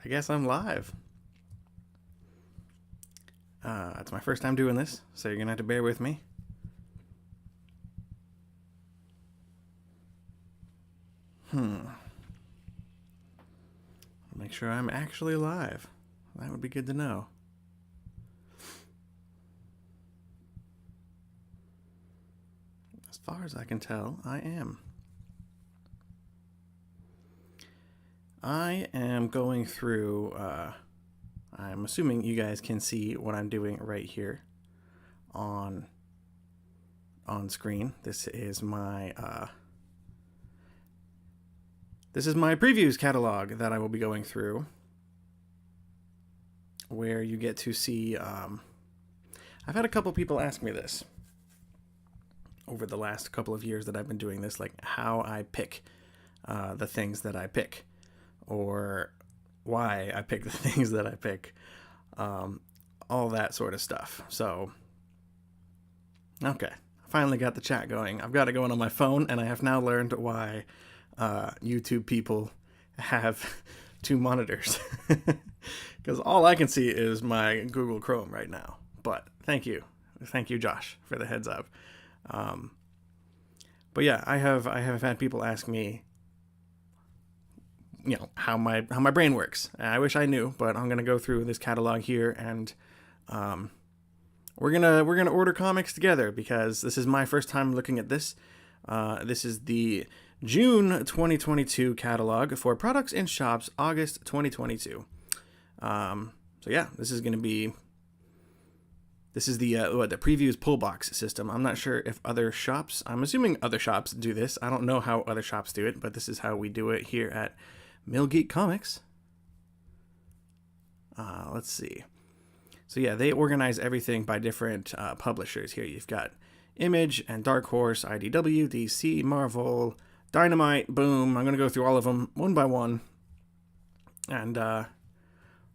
I guess I'm live. It's my first time doing this, so you're going to have to bear with me. Make sure I'm actually live. That would be good to know. As far as I can tell, I am. I am going through, I'm assuming you guys can see what I'm doing right here on screen. This is my previews catalog that I will be going through, where you get to see, I've had a couple people ask me this over the last couple of years that I've been doing this, like how I pick the things that I pick, or why I pick the things that I pick, all that sort of stuff. So, okay, I finally got the chat going. I've got it going on my phone, and I have now learned why YouTube people have two monitors, because all I can see is my Google Chrome right now. But thank you Josh, for the heads up. But yeah, I have had people ask me, you know, how my brain works. I wish I knew, but I'm gonna go through this catalog here, and we're gonna order comics together, because this is my first time looking at this. This is the June 2022 catalog for products in shops, August 2022. So yeah, this is the previews pull box system. I'm not sure if other shops, I'm assuming other shops do this. I don't know how other shops do it, but this is how we do it here at Mill Geek Comics. Let's see. So yeah, they organize everything by different publishers here. You've got Image and Dark Horse, IDW, DC, Marvel, Dynamite, Boom. I'm going to go through all of them one by one, and we're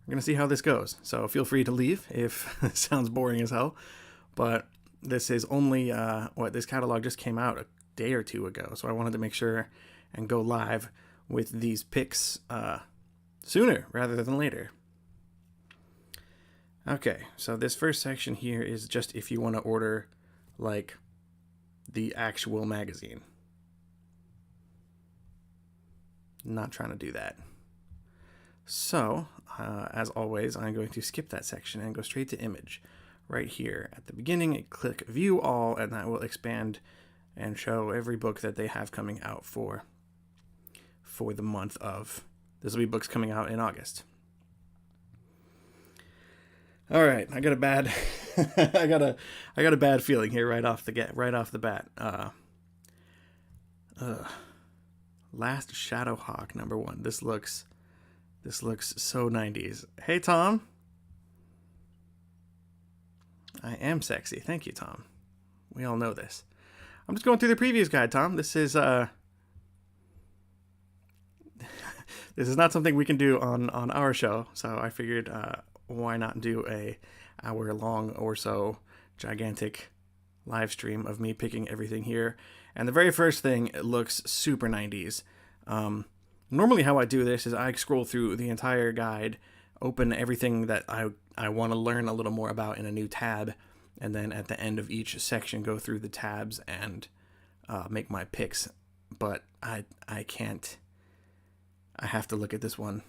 going to see how this goes. So feel free to leave if it sounds boring as hell, but this is only, this catalog just came out a day or two ago, so I wanted to make sure and go live with these picks sooner rather than later. Okay, so this first section here is just if you want to order, like, the actual magazine. Not trying to do that. So, as always, I'm going to skip that section and go straight to Image. Right here at the beginning, click View All, and that will expand and show every book that they have coming out for the month of. This will be books coming out in August. All right, I got a bad, I got a bad feeling here right off the bat. Last Shadowhawk #1. This looks so 90s. Hey Tom. I am sexy. Thank you, Tom. We all know this. I'm just going through the previews guide, Tom. This is this is not something we can do on our show, so I figured why not do a hour-long or so gigantic live stream of me picking everything here. And the very first thing, it looks super 90s. Normally how I do this is I scroll through the entire guide, open everything that I want to learn a little more about in a new tab, and then at the end of each section go through the tabs and make my picks. But I can't. I have to look at this one.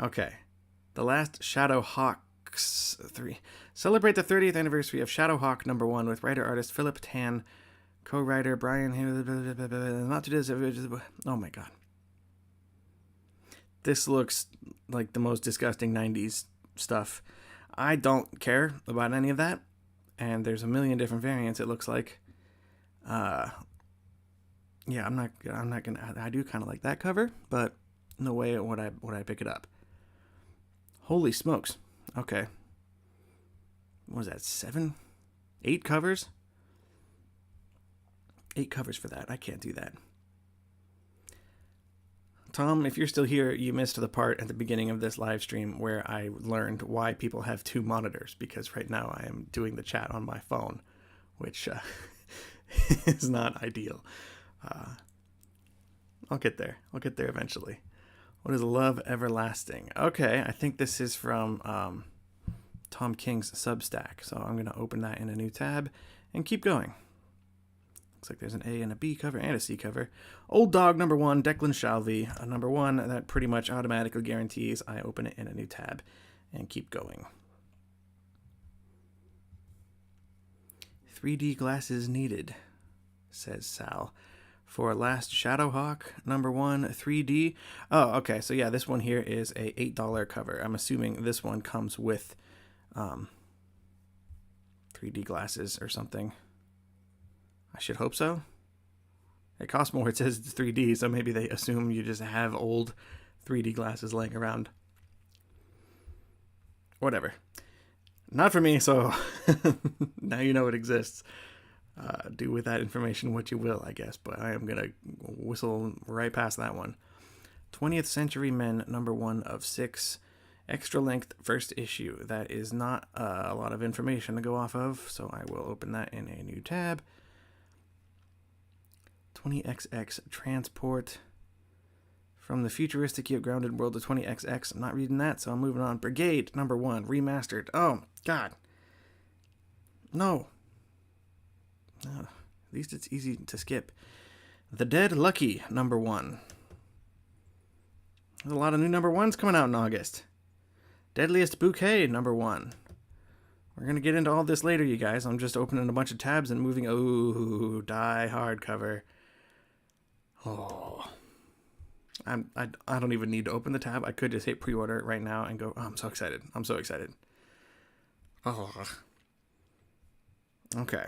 Okay. The Last Shadowhawks 3. Celebrate the 30th anniversary of Shadowhawk #1 with writer-artist Philip Tan, co-writer Brian... Oh my god. This looks like the most disgusting 90s stuff. I don't care about any of that, and there's a million different variants, it looks like. Yeah, I'm not gonna. I do kind of like that cover, but no way would I pick it up. Holy smokes! Okay, what was that? 7, 8 covers? 8 covers for that. I can't do that. Tom, if you're still here, you missed the part at the beginning of this live stream where I learned why people have 2 monitors, because right now I am doing the chat on my phone, which is not ideal. I'll get there. I'll get there eventually. What is Love Everlasting? Okay, I think this is from Tom King's Substack. So I'm going to open that in a new tab and keep going. Looks like there's an A and a B cover and a C cover. Old Dog #1, Declan Shalvey, a #1 that pretty much automatically guarantees I open it in a new tab and keep going. 3D glasses needed, says Sal. For last Shadowhawk #1 3D. Oh, okay. So yeah, this one here is a $8 cover. I'm assuming this one comes with 3D glasses or something. I should hope so. It costs more. It says 3D, so maybe they assume you just have old 3D glasses laying around. Whatever. Not for me, so now you know it exists. Do with that information what you will, I guess, but I am going to whistle right past that one. 20th Century Men #1 of 6. Extra length first issue. That is not a lot of information to go off of, so I will open that in a new tab. 20XX Transport. From the futuristic yet grounded world of 20XX. I'm not reading that, so I'm moving on. Brigade #1 Remastered. Oh, God. No. At least it's easy to skip. The Dead Lucky #1. There's a lot of new #1s coming out in August. Deadliest Bouquet #1. We're going to get into all this later, you guys. I'm just opening a bunch of tabs and moving. Oh, Die hardcover. Oh. I don't even need to open the tab. I could just hit pre-order right now and go, oh, I'm so excited. I'm so excited. Oh. Okay.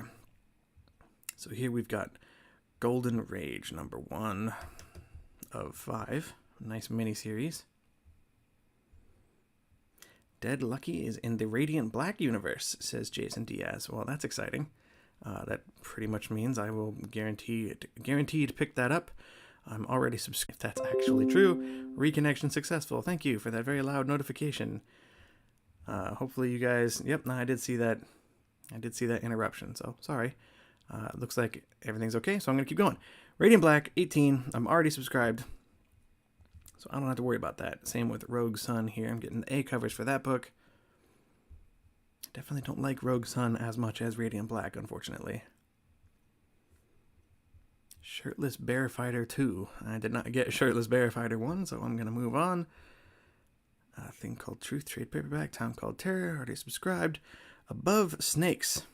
So here we've got Golden Rage #1 of 5. Nice miniseries. Dead Lucky is in the Radiant Black universe, says Jason Diaz. Well, that's exciting. That pretty much means I will guaranteed pick that up. I'm already subscribed. If that's actually true. Reconnection successful. Thank you for that very loud notification. Hopefully you guys... Yep, no, I did see that. I did see that interruption, so sorry. Looks like everything's okay, so I'm going to keep going. Radiant Black, 18. I'm already subscribed, so I don't have to worry about that. Same with Rogue Sun here. I'm getting the A covers for that book. Definitely don't like Rogue Sun as much as Radiant Black, unfortunately. Shirtless Bear Fighter 2. I did not get Shirtless Bear Fighter 1, so I'm going to move on. A Thing Called Truth, trade paperback. Time Called Terror, already subscribed. Above Snakes.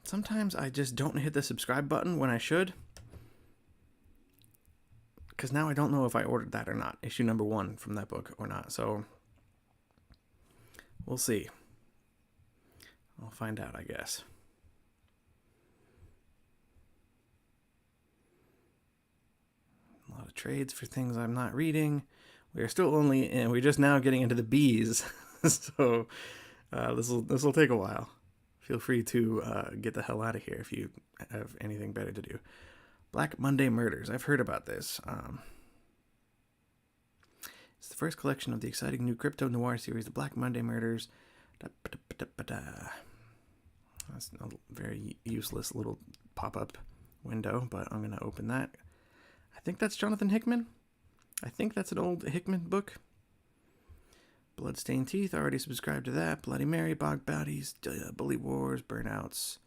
Sometimes I just don't hit the subscribe button when I should. Because now I don't know if I ordered that or not. Issue #1 from that book or not. So, we'll see. I'll find out, I guess. A lot of trades for things I'm not reading. We're still only in, we're just now getting into the B's. So, this will take a while. Feel free to get the hell out of here if you have anything better to do. Black Monday Murders. I've heard about this. It's the first collection of the exciting new crypto noir series, The Black Monday Murders. That's a very useless little pop-up window, but I'm going to open that. I think that's Jonathan Hickman. I think that's an old Hickman book. Bloodstained Teeth, already subscribed to that. Bloody Mary, Bog Bodies, Bully Wars, Burnouts.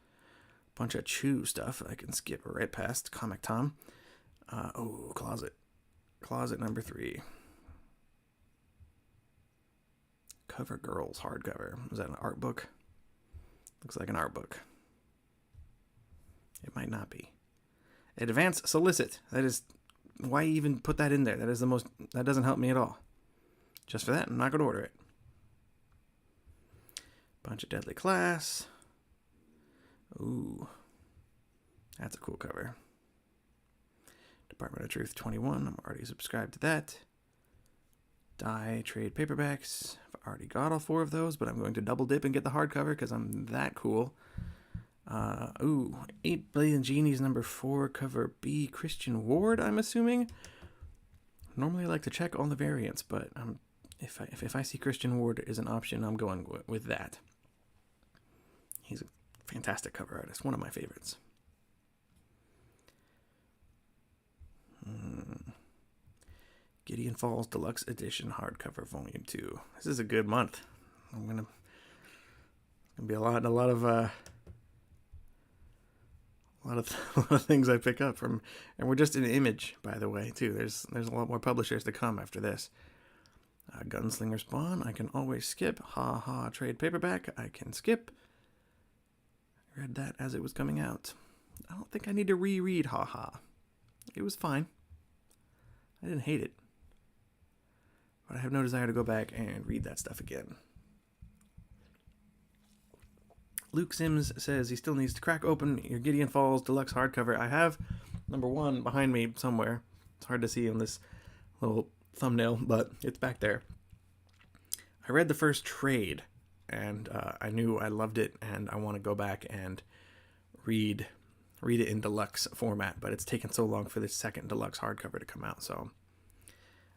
Bunch of Chew stuff I can skip right past. Comic Tom. Closet. Closet #3. Cover Girls hardcover. Is that an art book? Looks like an art book. It might not be. Advance Solicit. That is... Why even put that in there? That is the most... That doesn't help me at all. Just for that, I'm not going to order it. Bunch of Deadly Class. Ooh. That's a cool cover. Department of Truth 21. I'm already subscribed to that. Die trade paperbacks. I've already got all 4 of those, but I'm going to double dip and get the hardcover because I'm that cool. 8 Billion Genies #4, cover B, Christian Ward, I'm assuming. Normally I like to check all the variants, but if I see Christian Ward is an option, I'm going with that. He's a fantastic cover artist, one of my favorites. Gideon Falls Deluxe Edition Hardcover Volume 2. This is a good month. It's gonna be a lot of things I pick up from, and we're just in Image, by the way, too. There's a lot more publishers to come after this. Gunslinger Spawn, I can always skip. Ha Ha trade paperback, I can skip. I read that as it was coming out. I don't think I need to reread Ha Ha. It was fine. I didn't hate it. But I have no desire to go back and read that stuff again. Luke Sims says he still needs to crack open your Gideon Falls Deluxe hardcover. I have number 1 behind me somewhere. It's hard to see on this little thumbnail, but it's back there. I read the first trade, and I knew I loved it, and I want to go back and read it in deluxe format, but it's taken so long for this second deluxe hardcover to come out, so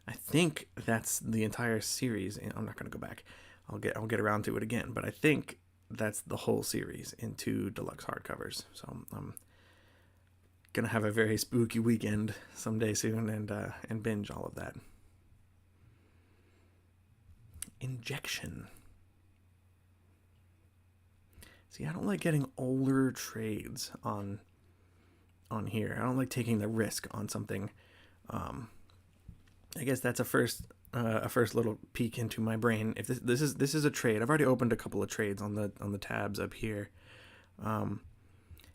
I think that's the entire series. I'm not going to go back. I'll get around to it again, but I think that's the whole series in 2 deluxe hardcovers. So I'm gonna have a very spooky weekend someday soon and binge all of that. Injection. See, I don't like getting older trades on here. I don't like taking the risk on something. I guess that's a first little peek into my brain. If this is a trade, I've already opened a couple of trades on the tabs up here.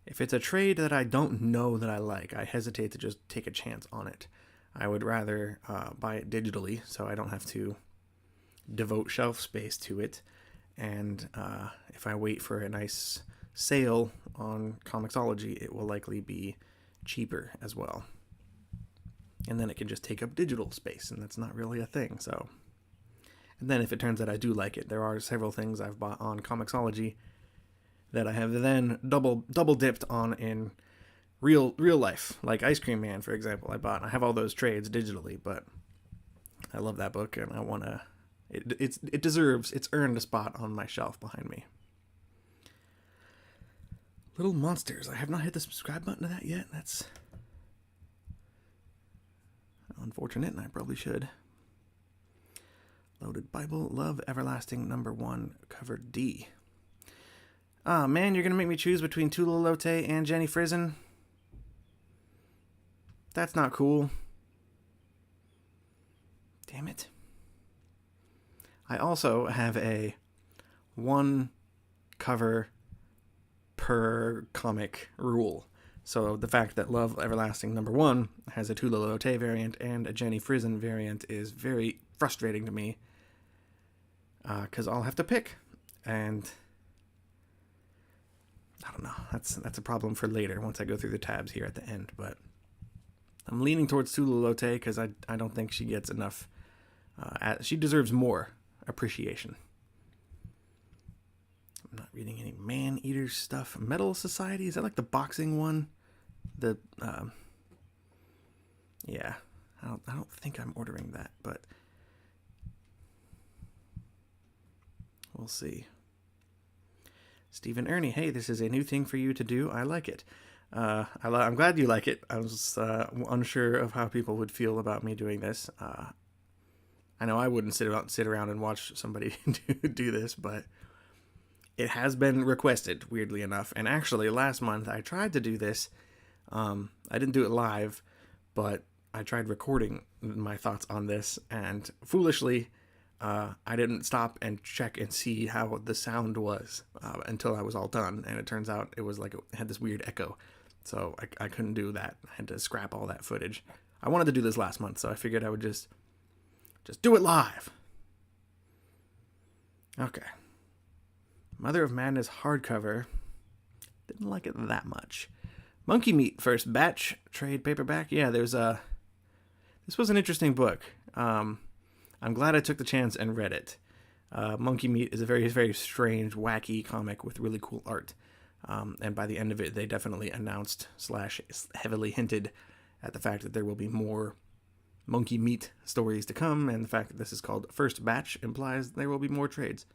If it's a trade that I don't know that I like, I hesitate to just take a chance on it. I would rather buy it digitally, so I don't have to devote shelf space to it. And if I wait for a nice sale on Comixology, it will likely be cheaper as well. And then it can just take up digital space, and that's not really a thing. So, and then if it turns out I do like it, there are several things I've bought on Comixology that I have then double dipped on in real life, like Ice Cream Man, for example. I have all those trades digitally, but I love that book, and I want to. It's earned a spot on my shelf behind me. Little Monsters. I have not hit the subscribe button to that yet. That's unfortunate, and I probably should. Loaded Bible, Love Everlasting #1, cover D. Ah, man, you're going to make me choose between Tula Lote and Jenny Frizen? That's not cool. Damn it. I also have a 1 cover per comic rule. So the fact that Love Everlasting #1 has a Tula Lote variant and a Jenny Frizen variant is very frustrating to me. Because I'll have to pick. And I don't know. That's a problem for later once I go through the tabs here at the end. But I'm leaning towards Tula Lote because I don't think she gets enough. She deserves more appreciation. I'm not reading any Man-Eater stuff. Metal Society, is that like the boxing one? Yeah, I don't think I'm ordering that, but we'll see. Stephen Ernie, hey, this is a new thing for you to do. I like it. I'm glad you like it. I was unsure of how people would feel about me doing this. I know I wouldn't sit around and watch somebody do this, but it has been requested, weirdly enough. And actually, last month I tried to do this. I didn't do it live, but I tried recording my thoughts on this, and foolishly, I didn't stop and check and see how the sound was until I was all done. And it turns out it was like it had this weird echo, so I couldn't do that. I had to scrap all that footage. I wanted to do this last month, so I figured I would just do it live. Okay. Mother of Madness hardcover. Didn't like it that much. Monkey Meat first batch trade paperback. Yeah, this was an interesting book. I'm glad I took the chance and read it. Monkey Meat is a very, very strange, wacky comic with really cool art. And by the end of it, they definitely announced / heavily hinted at the fact that there will be more Monkey Meat stories to come, and the fact that this is called First Batch implies there will be more trades.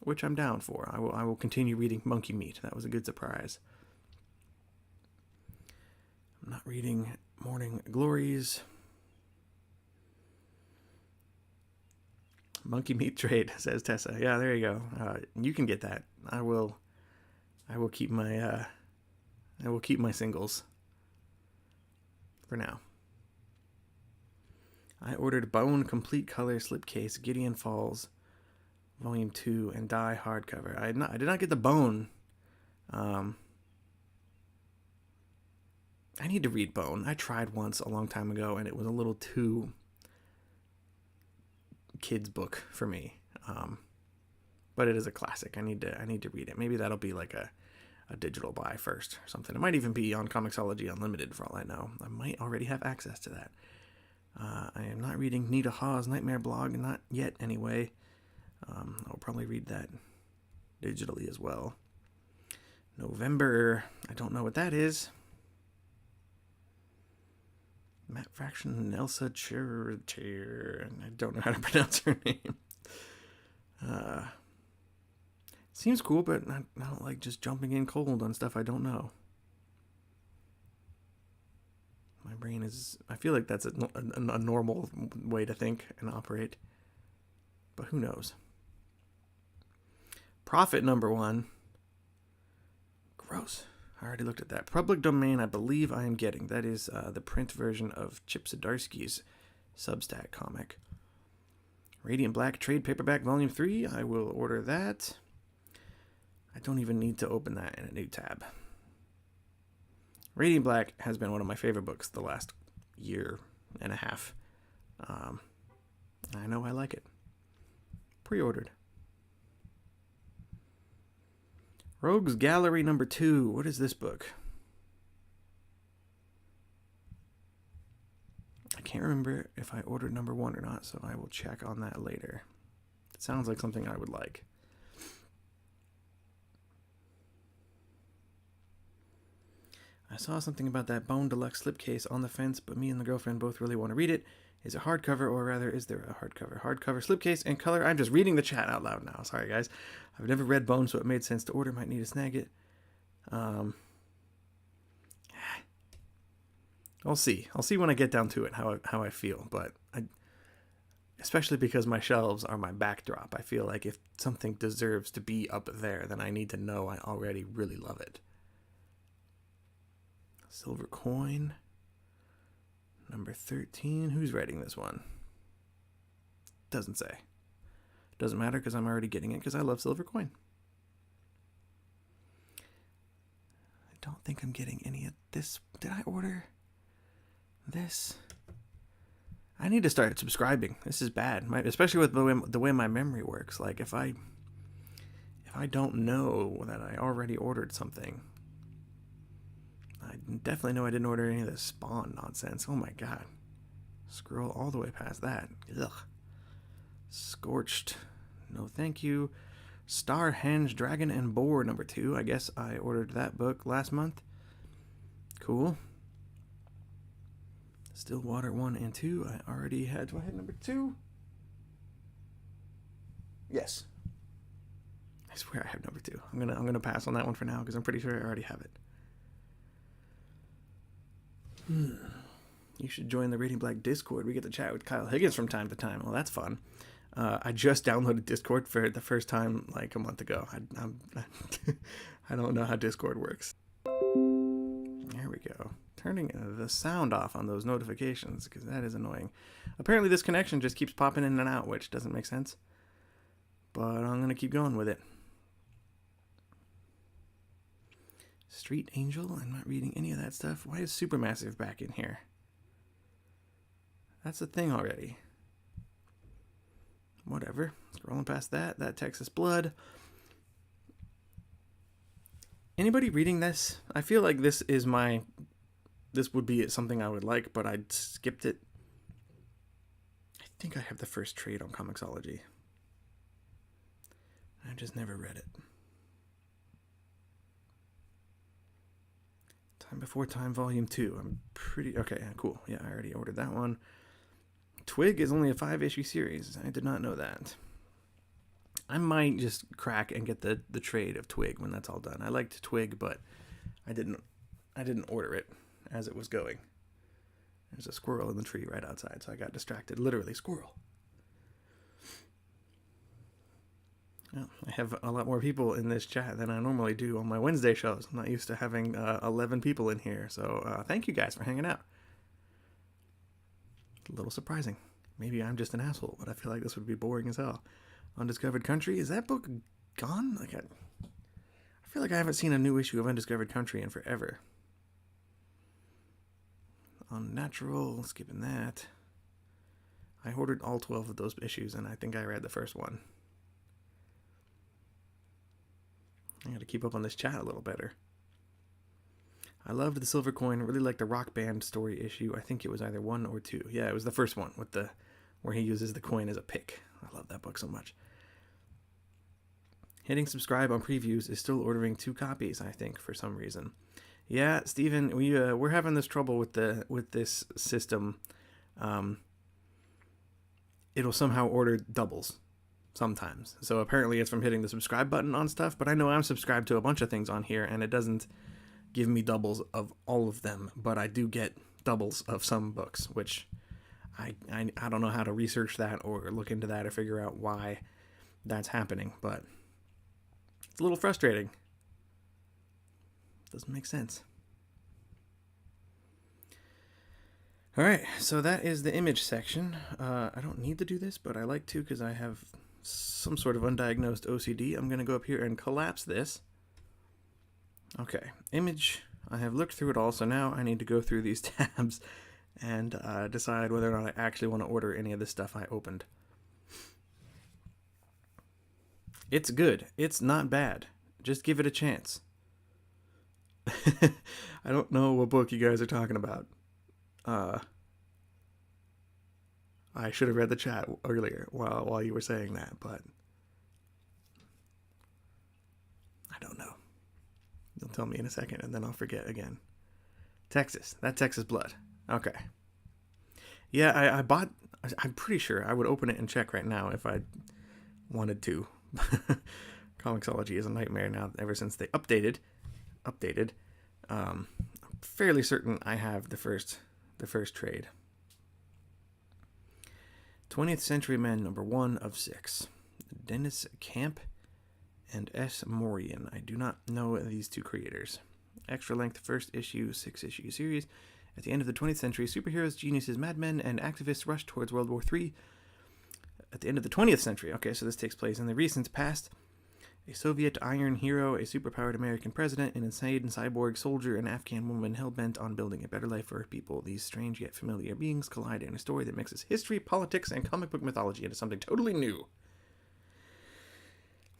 which I'm down for. I will continue reading Monkey Meat. That was a good surprise. I'm not reading Morning Glories. Monkey Meat trade, says Tessa. Yeah, there you go. You can get that. I will keep my singles for now. I ordered Bone Complete Color Slipcase, Gideon Falls, Volume 2, and Die hardcover. I did not get the Bone. I need to read Bone. I tried once a long time ago, and it was a little too kids book for me. But it is a classic. I need to read it. Maybe that'll be like a digital buy first or something. It might even be on Comixology Unlimited for all I know. I might already have access to that. I am not reading Nita Hawes' Nightmare blog, not yet anyway. I'll probably read that digitally as well. November, I don't know what that is. Matt Fraction and Elsa Chair, I don't know how to pronounce her name. Seems cool, but I don't like just jumping in cold on stuff I don't know. My brain is... I feel like that's a normal way to think and operate. But who knows? Prophet #1. Gross. I already looked at that. Public Domain, I believe I am getting. That is the print version of Chip Zdarsky's Substack comic. Radiant Black Trade Paperback Volume 3. I will order that. I don't even need to open that in a new tab. Radiant Black has been one of my favorite books the last year and a half. I know I like it. Pre-ordered. Rogues Gallery #2. What is this book? I can't remember if I ordered #1 or not, so I will check on that later. It sounds like something I would like. I saw something about that Bone Deluxe slipcase on the fence, but me and the girlfriend both really want to read it. Is it hardcover, or rather, is there a hardcover? Hardcover slipcase and color. I'm just reading the chat out loud now. Sorry, guys. I've never read Bone, so it made sense to order. Might need to snag it. I'll see. I'll see when I get down to it how I feel. But especially because my shelves are my backdrop. I feel like if something deserves to be up there, then I need to know I already really love it. Silver Coin. #13. Who's writing this one? Doesn't say. Doesn't matter because I'm already getting it because I love Silver Coin. I don't think I'm getting any of this. Did I order this? I need to start subscribing. This is bad, especially with the way my memory works. Like if I don't know that I already ordered something, I definitely know I didn't order any of this Spawn nonsense. Oh my god. Scroll all the way past that. Ugh. Scorched. No thank you. Starhenge Dragon and Boar #2. I guess I ordered that book last month. Cool. Stillwater 1 and 2. I already had. Do I have #2? Yes. I swear I have #2. I'm gonna pass on that one for now because I'm pretty sure I already have it. You should join the Radiant Black Discord. We get to chat with Kyle Higgins from time to time. Well, that's fun. I just downloaded Discord for the first time like a month ago. I don't know how Discord works. There we go. Turning the sound off on those notifications because that is annoying. Apparently this connection just keeps popping in and out, which doesn't make sense. But I'm going to keep going with it. Street Angel. I'm not reading any of that stuff. Why is Supermassive back in here? That's a thing already. Whatever. Scrolling past that. That Texas Blood. Anybody reading this? I feel like this would be something I would like, but I skipped it. I think I have the first trade on Comixology. I just never read it. Time Before Time Volume 2. I'm pretty... Okay, cool. Yeah, I already ordered that one. Twig is only a 5-issue series. I did not know that. I might just crack and get the trade of Twig when that's all done. I liked Twig, but I didn't order it as it was going. There's a squirrel in the tree right outside, so I got distracted. Literally, squirrel. Well, I have a lot more people in this chat than I normally do on my Wednesday shows. I'm not used to having 11 people in here, so thank you guys for hanging out. It's a little surprising. Maybe I'm just an asshole, but I feel like this would be boring as hell. Undiscovered Country, is that book gone? Like, I feel like I haven't seen a new issue of Undiscovered Country in forever. Unnatural, skipping that. I ordered all 12 of those issues, and I think I read the first one. I gotta keep up on this chat a little better. I loved the Silver Coin. Really liked the Rock Band story issue. I think it was either 1 or 2. Yeah, it was the first one with where he uses the coin as a pick. I love that book so much. Hitting subscribe on previews is still ordering 2 copies, I think, for some reason. Yeah, Steven, we're having this trouble with this system. It'll somehow order doubles sometimes. So apparently it's from hitting the subscribe button on stuff, but I know I'm subscribed to a bunch of things on here, and it doesn't give me doubles of all of them, but I do get doubles of some books, which I don't know how to research that or look into that or figure out why that's happening, but it's a little frustrating. Doesn't make sense. All right, so that is the image section. I don't need to do this, but I like to because I have some sort of undiagnosed OCD. I'm going to go up here and collapse this. Okay, image. I have looked through it all, so now I need to go through these tabs and decide whether or not I actually want to order any of the stuff I opened. It's good. It's not bad. Just give it a chance. I don't know what book you guys are talking about. I should have read the chat earlier while you were saying that, but I don't know. You'll tell me in a second, and then I'll forget again. Texas. That Texas Blood. Okay. Yeah, I bought... I'm pretty sure I would open it and check right now if I wanted to. Comixology is a nightmare now ever since they updated. I'm fairly certain I have the first trade. 20th Century Men #1 of 6. Dennis Camp and S. Morian. I do not know these 2 creators. Extra length first issue, 6-issue series. At the end of the 20th century, superheroes, geniuses, madmen, and activists rushed towards World War III. At the end of the 20th century, okay, so this takes place in the recent past. A Soviet iron hero, a superpowered American president, an insane cyborg soldier, an Afghan woman hell-bent on building a better life for her people. These strange yet familiar beings collide in a story that mixes history, politics, and comic book mythology into something totally new.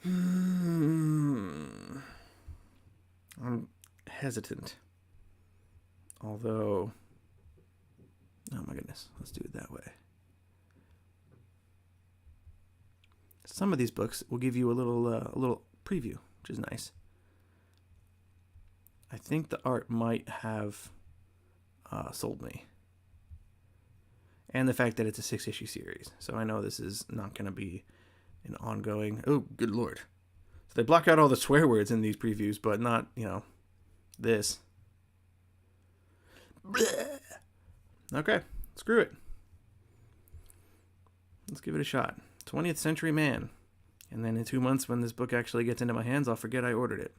I'm hesitant. Although... oh my goodness, let's do it that way. Some of these books will give you a little preview, which is nice. I think the art might have sold me. And the fact that it's a 6-issue series. So I know this is not going to be an ongoing... oh, good lord. So they block out all the swear words in these previews, but not, this. Blech. Okay, screw it. Let's give it a shot. 20th Century Man. And then in 2 months, when this book actually gets into my hands, I'll forget I ordered it.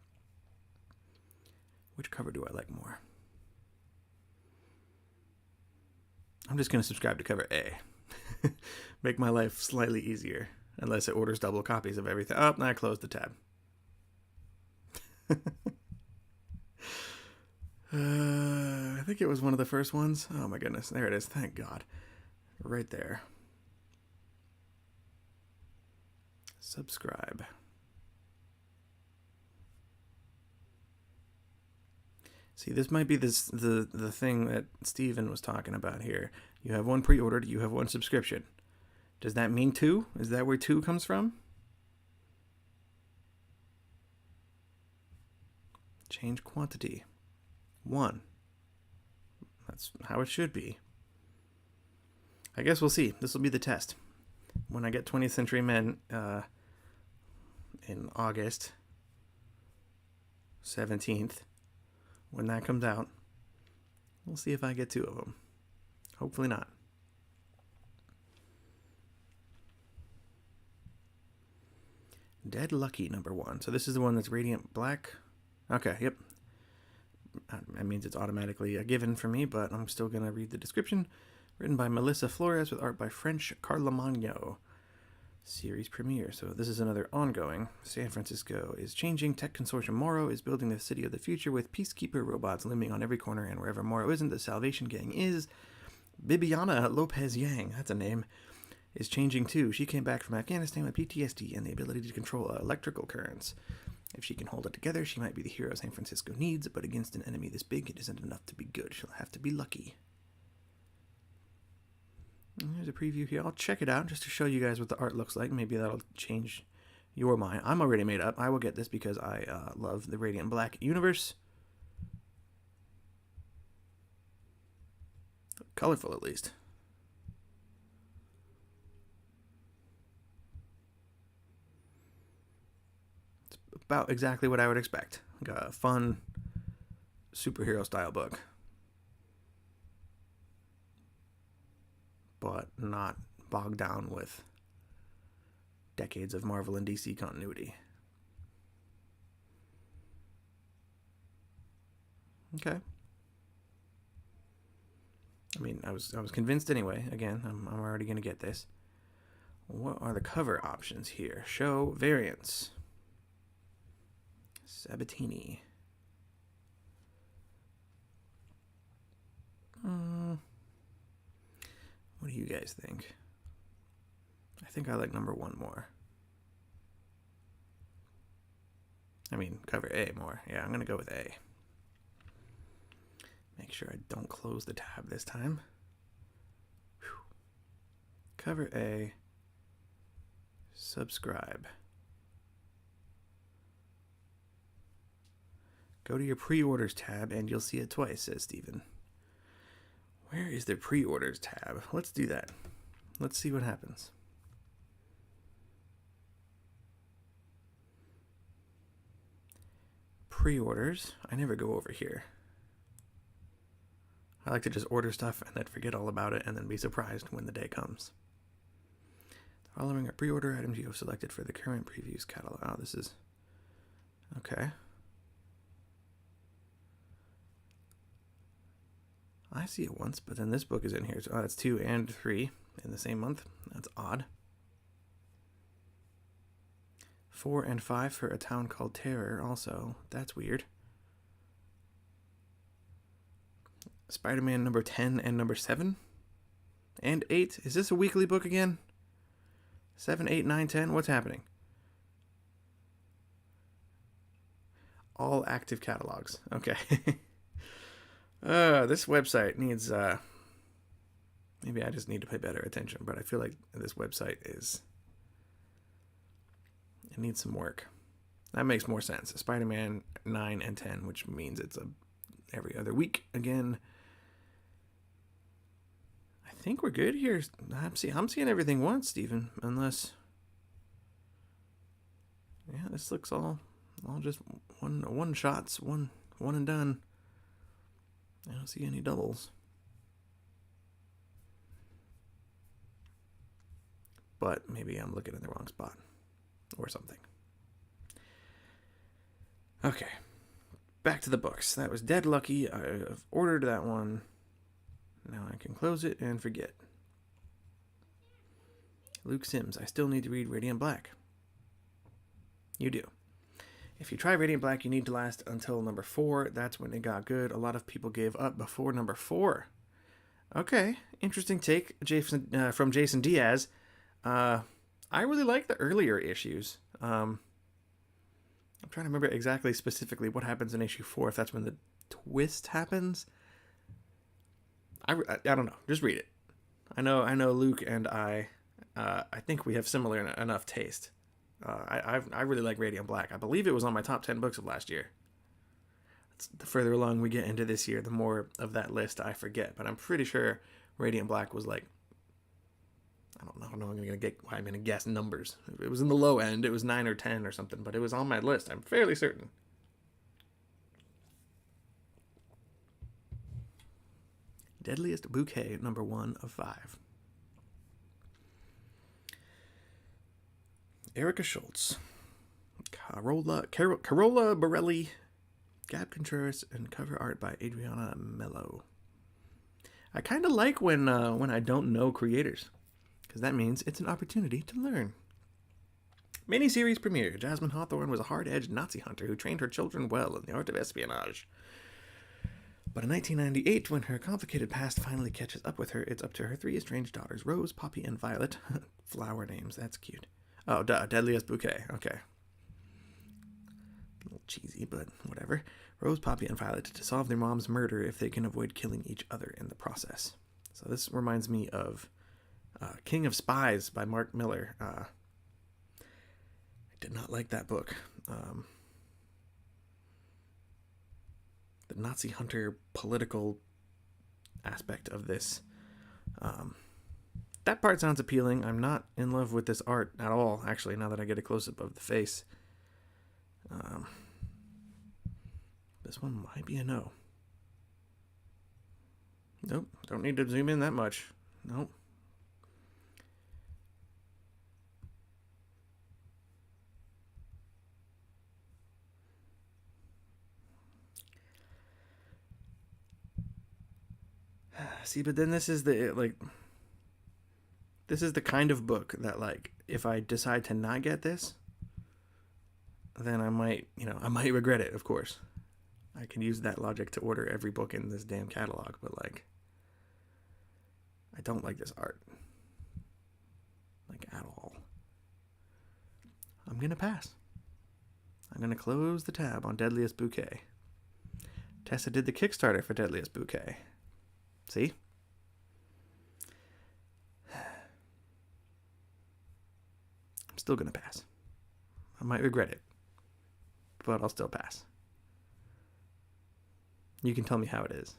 Which cover do I like more? I'm just going to subscribe to cover A. Make my life slightly easier. Unless it orders double copies of everything. Oh, I closed the tab. I think it was one of the first ones. Oh my goodness. There it is. Thank God. Right there. Subscribe. See, this might be the thing that Steven was talking about here. You have one pre-ordered, you have one subscription. Does that mean 2? Is that where 2 comes from? Change quantity. 1. That's how it should be. I guess we'll see. This will be the test. When I get 20th Century Men in August 17th. When that comes out, we'll see if I get 2 of them. Hopefully not. Dead Lucky #1. So this is the one that's Radiant Black. Okay, yep. That means it's automatically a given for me, but I'm still going to read the description. Written by Melissa Flores with art by French Carlamagno. Series premiere. So this is another ongoing. San Francisco is changing. Tech consortium Morrow is building the city of the future with peacekeeper robots looming on every corner, and wherever Morrow isn't, the Salvation Gang is. Bibiana Lopez Yang, that's a name, is changing too. She came back from Afghanistan with PTSD and the ability to control electrical currents. If she can hold it together, she might be the hero San Francisco needs, but against an enemy this big, it isn't enough to be good. She'll have to be lucky. There's a preview here. I'll check it out just to show you guys what the art looks like. Maybe that'll change your mind. I'm already made up. I will get this because I love the Radiant Black universe. Colorful, at least. It's about exactly what I would expect. Like a fun superhero style book. But not bogged down with decades of Marvel and DC continuity. Okay. I mean, I was convinced anyway. Again, I'm already going to get this. What are the cover options here? Show variants. Sabatini. What do you guys think? I think I like #1 more. I mean, cover A more. Yeah, I'm going to go with A. Make sure I don't close the tab this time. Whew. Cover A. Subscribe. Go to your pre-orders tab and you'll see it twice, says Steven. Where is the pre-orders tab? Let's do that. Let's see what happens. Pre-orders. I never go over here. I like to just order stuff and then forget all about it and then be surprised when the day comes. The following are pre-order items you have selected for the current previews catalog. Oh, this is... Okay. I see it once, but then this book is in here. So, oh, that's 2 and 3 in the same month. That's odd. 4 and 5 for A Town Called Terror also. That's weird. Spider-Man #10 and #7. And 8. Is this a weekly book again? 7, 8, 9, 10. What's happening? All active catalogs. Okay. This website needs, maybe I just need to pay better attention, but I feel like this website it needs some work. That makes more sense. Spider-Man 9 and 10, which means it's every other week again. I think we're good here. I'm seeing everything once, Steven, unless, yeah, this looks all just one shots, one and done. I don't see any doubles. But maybe I'm looking in the wrong spot. Or something. Okay. Back to the books. That was Dead Lucky. I've ordered that one. Now I can close it and forget. Luke Sims. I still need to read Radiant Black. You do. If you try Radiant Black, you need to last until #4. That's when it got good. A lot of people gave up before #4. Okay, interesting take, from Jason Diaz. I really like the earlier issues. I'm trying to remember exactly specifically what happens in issue 4, if that's when the twist happens. I don't know. Just read it. I know Luke and I think we have similar enough taste. I really like Radiant Black. I believe it was on my top 10 books of last year. The further along we get into this year, the more of that list I forget. But I'm pretty sure Radiant Black was like I don't know. I'm gonna guess numbers. It was in the low end. It was 9 or 10 or something, but it was on my list. I'm fairly certain. Deadliest Bouquet, number 1 of 5. Erica Schultz, Carola Borelli, Gab Contreras, and cover art by Adriana Mello. I kind of like when I don't know creators, because that means it's an opportunity to learn. Miniseries premiere. Jasmine Hawthorne was a hard-edged Nazi hunter who trained her children well in the art of espionage. But in 1998, when her complicated past finally catches up with her, it's up to her 3 estranged daughters, Rose, Poppy, and Violet. Flower names, that's cute. Oh, Deadliest Bouquet, okay. A little cheesy, but whatever. Rose, Poppy, and Violet to solve their mom's murder if they can avoid killing each other in the process. So this reminds me of King of Spies by Mark Miller. I did not like that book. The Nazi hunter political aspect of this. That part sounds appealing. I'm not in love with this art at all, actually, now that I get a close-up of the face. This one might be a no. Nope, don't need to zoom in that much. Nope. See, but then this is the kind of book that, like, if I decide to not get this, then I might regret it, of course. I can use that logic to order every book in this damn catalog, but, like, I don't like this art. Like, at all. I'm gonna pass. I'm gonna close the tab on Deadliest Bouquet. Tessa did the Kickstarter for Deadliest Bouquet. See? I'm still gonna pass. I might regret it, but I'll still pass. You can tell me how it is.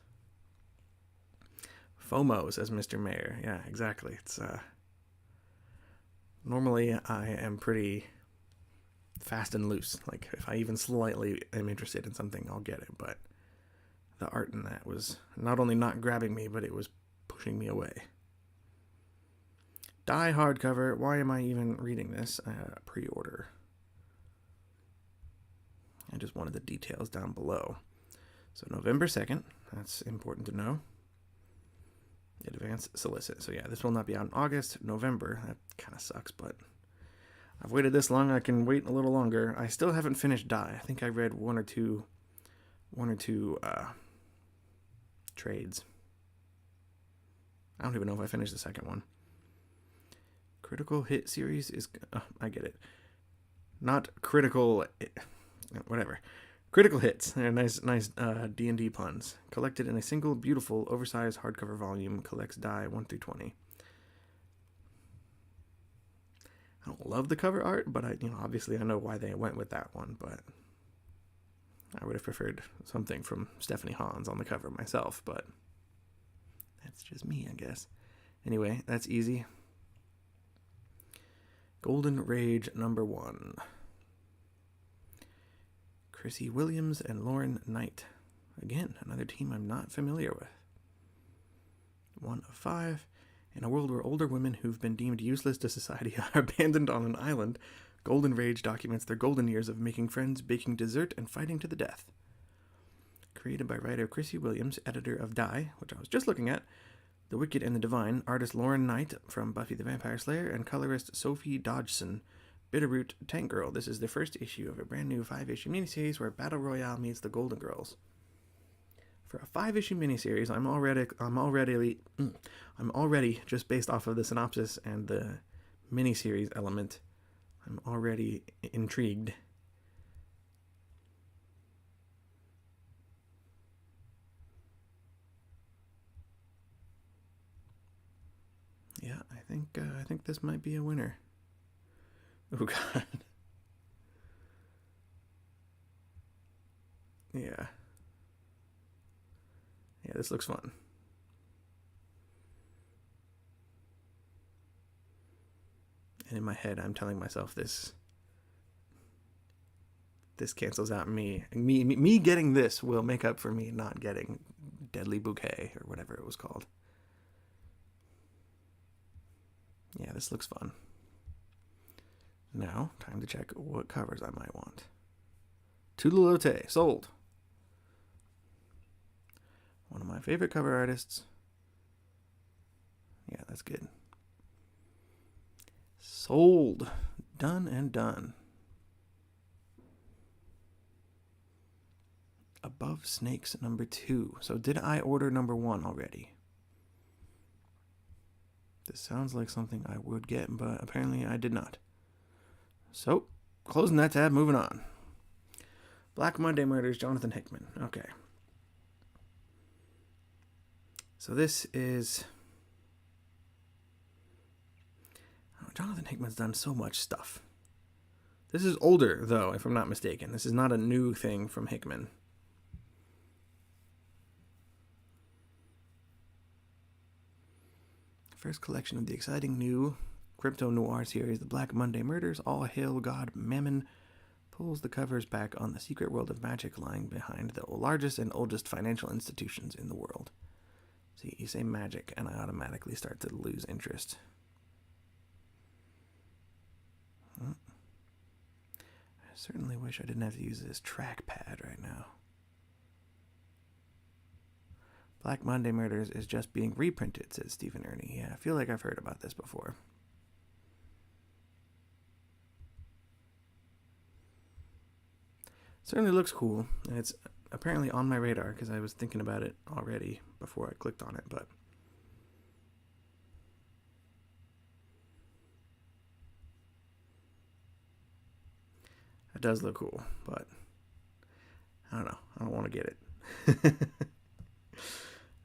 FOMO, says Mr. Mayor. Yeah, exactly. It's normally I am pretty fast and loose. Like, if I even slightly am interested in something, I'll get it, but the art in that was not only not grabbing me, but it was pushing me away. Die hardcover. Why am I even reading this? Pre-order. I just wanted the details down below. So November 2nd. That's important to know. Advance solicit. So yeah, this will not be out in August. November. That kind of sucks, but I've waited this long. I can wait a little longer. I still haven't finished Die. I think I read one or two trades. I don't even know if I finished the second one. Critical Hit series is... I get it. Not critical... Whatever. Critical Hits. They're nice D&D puns. Collected in a single, beautiful, oversized hardcover volume. Collects Die 1 through 20. I don't love the cover art, but obviously I know why they went with that one, but I would have preferred something from Stephanie Hans on the cover myself, but that's just me, I guess. Anyway, that's easy. Golden Rage number 1. Chrissy Williams and Lauren Knight. Again, another team I'm not familiar with. 1 of 5. In a world where older women who've been deemed useless to society are abandoned on an island, Golden Rage documents their golden years of making friends, baking dessert, and fighting to the death. Created by writer Chrissy Williams, editor of Die, which I was just looking at, The Wicked and the Divine, artist Lauren Knight from Buffy the Vampire Slayer, and colorist Sophie Dodgson, Bitterroot Tank Girl. This is the first issue of a brand new 5-issue miniseries where Battle Royale meets the Golden Girls. For a 5-issue miniseries, I'm already just based off of the synopsis and the miniseries element, I'm already intrigued. Yeah, I think this might be a winner. Oh God. Yeah. Yeah, this looks fun. And in my head, I'm telling myself this cancels out me getting this will make up for me not getting Deadly Bouquet or whatever it was called. Yeah, this looks fun. Now, time to check what covers I might want. Tudolote, sold. One of my favorite cover artists. Yeah, that's good. Sold. Done and done. Above Snakes number 2. So did I order number 1 already? This sounds like something I would get, but apparently I did not. So, closing that tab, moving on. Black Monday Murders, Jonathan Hickman. Okay. So this is... Oh, Jonathan Hickman's done so much stuff. This is older, though, if I'm not mistaken. This is not a new thing from Hickman. First collection of the exciting new crypto noir series, The Black Monday Murders. All hail God Mammon pulls the covers back on the secret world of magic lying behind the largest and oldest financial institutions in the world. See, you say magic, and I automatically start to lose interest. I certainly wish I didn't have to use this trackpad right now. Black Monday Murders is just being reprinted, says Stephen Ernie. Yeah, I feel like I've heard about this before. Certainly looks cool, and it's apparently on my radar because I was thinking about it already before I clicked on it, but it does look cool, but I don't know. I don't want to get it.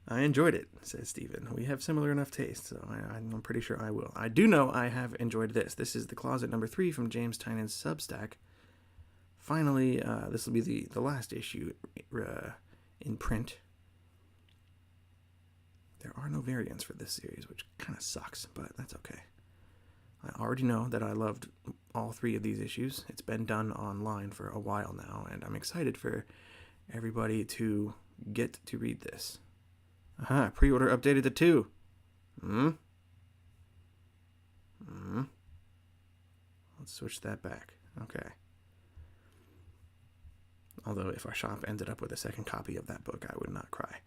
I enjoyed it, says Steven. We have similar enough tastes, so I'm pretty sure I will. I do know I have enjoyed this. This is The Closet number 3 from James Tynan's Substack. Finally, this will be the last issue in print. There are no variants for this series, which kind of sucks, but that's okay. I already know that I loved all 3 of these issues. It's been done online for a while now, and I'm excited for everybody to get to read this. Aha, pre-order updated to 2. Let's switch that back. Okay. Although if our shop ended up with a second copy of that book, I would not cry.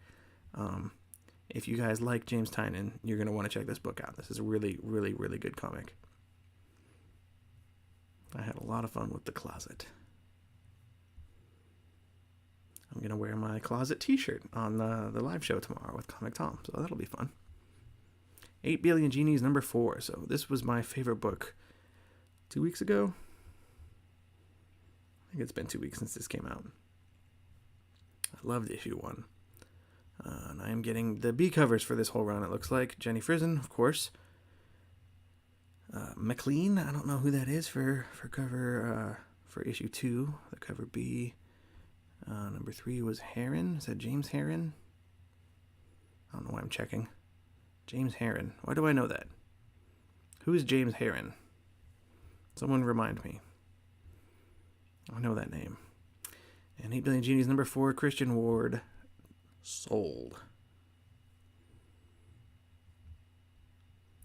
If you guys like James Tynan, you're going to want to check this book out. This is a really, really, really good comic. I had a lot of fun with The Closet. I'm going to wear my Closet t-shirt on the live show tomorrow with Comic Tom, so that'll be fun. 8 Billion Genies number 4. So this was my favorite book 2 weeks ago. I think it's been 2 weeks since this came out. I loved issue 1. And I am getting the B covers for this whole run, it looks like. Jenny Frison, of course. McLean, I don't know who that is for cover for issue 2. The cover B. Number 3 was Heron. Is that James Heron? I don't know why I'm checking. James Heron. Why do I know that? Who is James Heron? Someone remind me. I know that name. And 8 Billion Genies number 4, Christian Ward. Sold.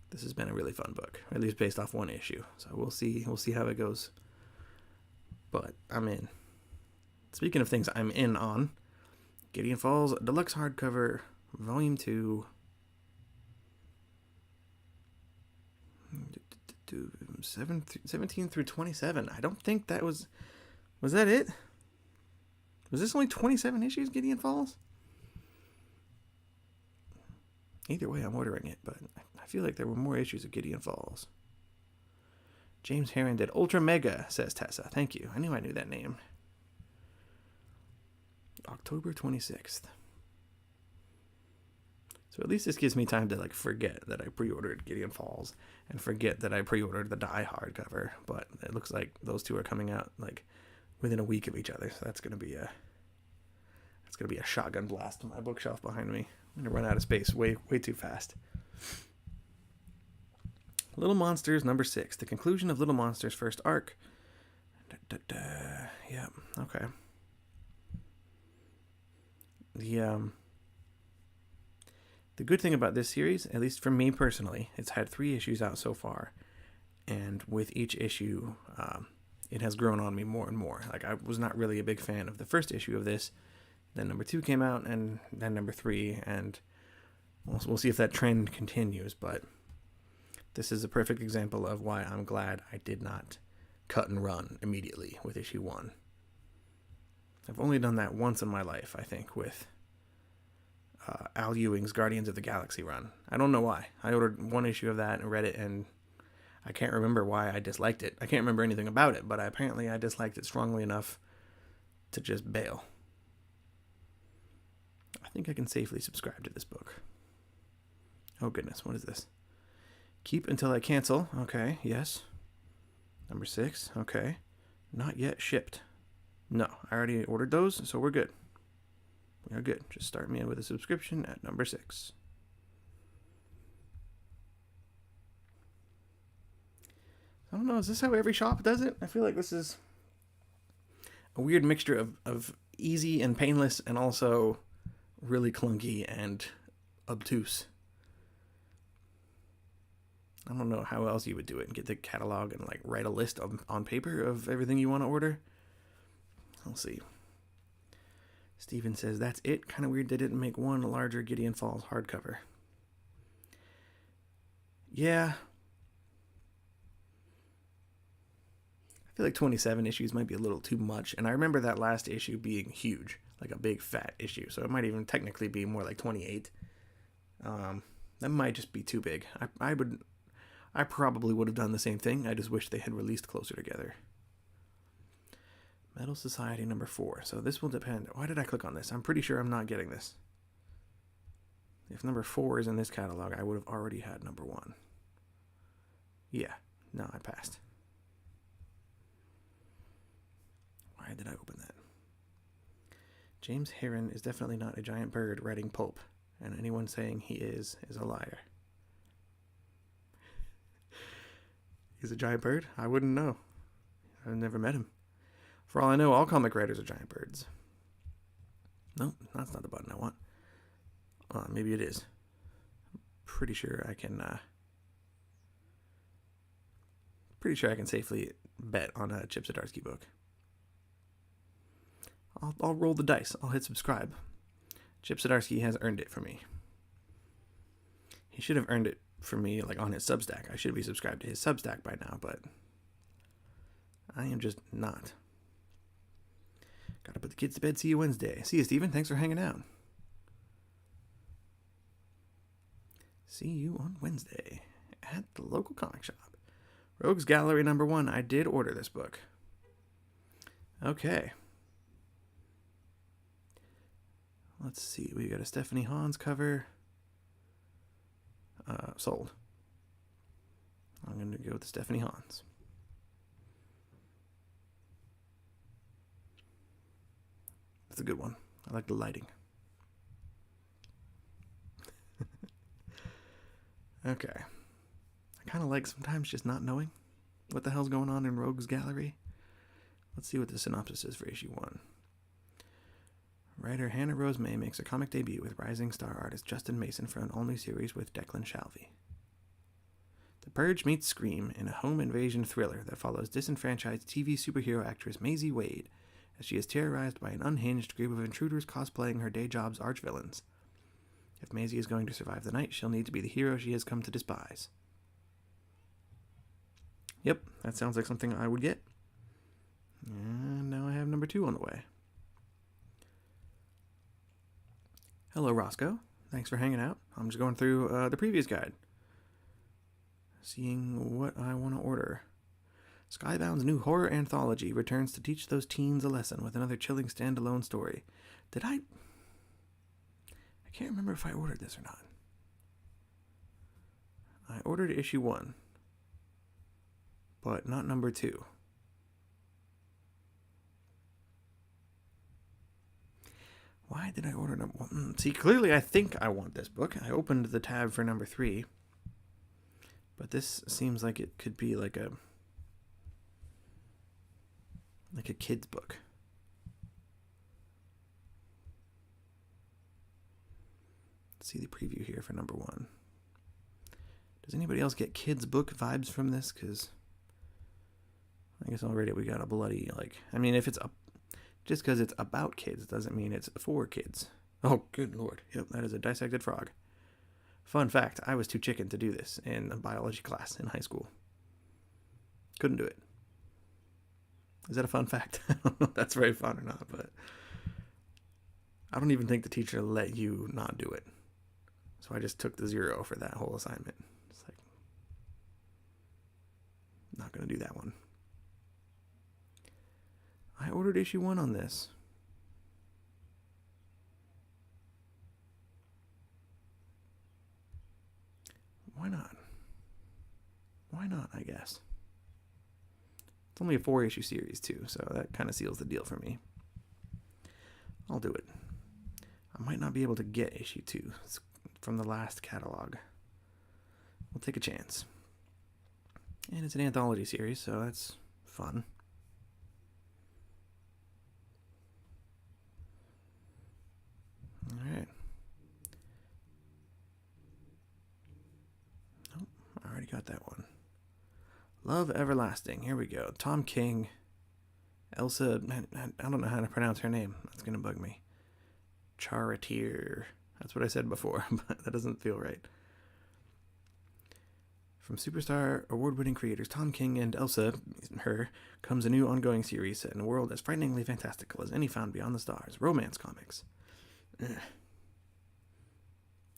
This has been a really fun book, at least based off 1 issue. So we'll see how it goes. But I'm in. Speaking of things I'm in on, Gideon Falls Deluxe Hardcover, Volume 2. 17 through 27. I don't think that was that it? Was this only 27 issues, Gideon Falls? Either way, I'm ordering it, but I feel like there were more issues of Gideon Falls. James Heron did Ultra Mega, says Tessa. Thank you. I knew that name. October 26th. So at least this gives me time to forget that I pre-ordered Gideon Falls and forget that I pre-ordered the Die hardcover. But it looks like those 2 are coming out within a week of each other. So that's gonna be a shotgun blast to my bookshelf behind me. I'm gonna run out of space way too fast. Little Monsters number 6, the conclusion of Little Monsters' first arc. Yeah, okay. The good thing about this series, at least for me personally, it's had 3 issues out so far, and with each issue, it has grown on me more and more. Like, I was not really a big fan of the first issue of this, then number 2 came out, and then number 3, and we'll see if that trend continues, but this is a perfect example of why I'm glad I did not cut and run immediately with issue 1. I've only done that once in my life, I think, with Al Ewing's Guardians of the Galaxy run. I don't know why. I ordered 1 issue of that and read it, and I can't remember why I disliked it. I can't remember anything about it, but apparently I disliked it strongly enough to just bail. I think I can safely subscribe to this book. Oh goodness, what is this? Keep until I cancel. Okay, yes. Number 6, okay. Not yet shipped. No, I already ordered those, so we're good. We are good. Just start me in with a subscription at number 6. I don't know, is this how every shop does it? I feel like this is a weird mixture of easy and painless and also really clunky and obtuse. I don't know how else you would do it and get the catalog and like write a list on paper of everything you want to order. I'll see. Steven says, that's it. Kind of weird they didn't make one larger Gideon Falls hardcover. Yeah. I feel like 27 issues might be a little too much. And I remember that last issue being huge. Like a big fat issue. So it might even technically be more like 28. That might just be too big. I probably would have done the same thing. I just wish they had released closer together. Metal Society number 4. So this will depend. Why did I click on this? I'm pretty sure I'm not getting this. If number 4 is in this catalog, I would have already had number 1. Yeah. No, I passed. Why did I open that? James Heron is definitely not a giant bird writing pulp, and anyone saying he is a liar. He's a giant bird? I wouldn't know. I've never met him. For all I know, all comic writers are giant birds. No, that's not the button I want. Maybe it is. I'm pretty sure I can safely bet on a Chip Zdarsky book. I'll roll the dice. I'll hit subscribe. Chip Zdarsky has earned it for me. He should have earned it for me like on his Substack. I should be subscribed to his Substack by now, but I am just not. Gotta put the kids to bed. See you Wednesday. See you, Steven. Thanks for hanging out. See you on Wednesday at the local comic shop. Rogues Gallery number 1. I did order this book. Okay. Let's see. We got a Stephanie Hans cover. Sold. I'm going to go with the Stephanie Hans. That's a good one. I like the lighting. Okay. I kind of like sometimes just not knowing what the hell's going on in Rogues Gallery. Let's see what the synopsis is for issue 1. Writer Hannah Rose May makes a comic debut with rising star artist Justin Mason for an all-new series with Declan Shalvey. The Purge meets Scream in a home invasion thriller that follows disenfranchised TV superhero actress Maisie Wade as she is terrorized by an unhinged group of intruders cosplaying her day job's archvillains. If Maisie is going to survive the night, she'll need to be the hero she has come to despise. Yep, that sounds like something I would get. And now I have number 2 on the way. Hello, Roscoe. Thanks for hanging out. I'm just going through the previous guide. Seeing what I want to order. Skybound's new horror anthology returns to teach those teens a lesson with another chilling standalone story. Did I can't remember if I ordered this or not. I ordered issue 1, but not number 2. Why did I order number 1? See, clearly I think I want this book. I opened the tab for number 3, But this seems like it could be like a kid's book. Let's see the preview here for number 1. Does anybody else get kids book vibes from this? Because I guess already we got a bloody, if it's just because it's about kids doesn't mean it's for kids. Oh, good Lord. Yep, that is a dissected frog. Fun fact, I was too chicken to do this in a biology class in high school. Couldn't do it. Is that a fun fact? I don't know if that's very fun or not, but I don't even think the teacher let you not do it. So I just took the 0 for that whole assignment. It's like, not going to do that one. I ordered issue 1 on this. Why not? Why not, I guess. It's only a 4-issue series, too, so that kind of seals the deal for me. I'll do it. I might not be able to get issue 2. It's from the last catalog. We'll take a chance. And it's an anthology series, so that's fun. Alright. Nope, I already got that one. Love Everlasting. Here we go. Tom King. Elsa. I don't know how to pronounce her name. That's going to bug me. Charatier. That's what I said before, but that doesn't feel right. From superstar award-winning creators Tom King and Elsa, her, comes a new ongoing series set in a world as frighteningly fantastical as any found beyond the stars. Romance comics.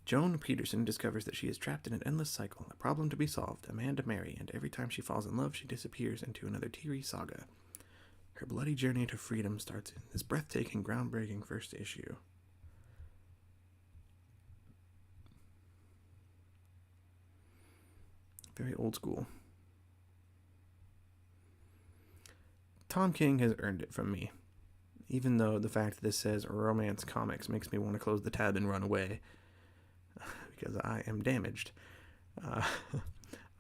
Joan Peterson discovers that she is trapped in an endless cycle, a problem to be solved, a man to marry, and every time she falls in love, she disappears into another teary saga. Her bloody journey to freedom starts in this breathtaking, groundbreaking first issue. Very old school. Tom King has earned it from me. Even though the fact that this says romance comics makes me want to close the tab and run away. Because I am damaged. I'm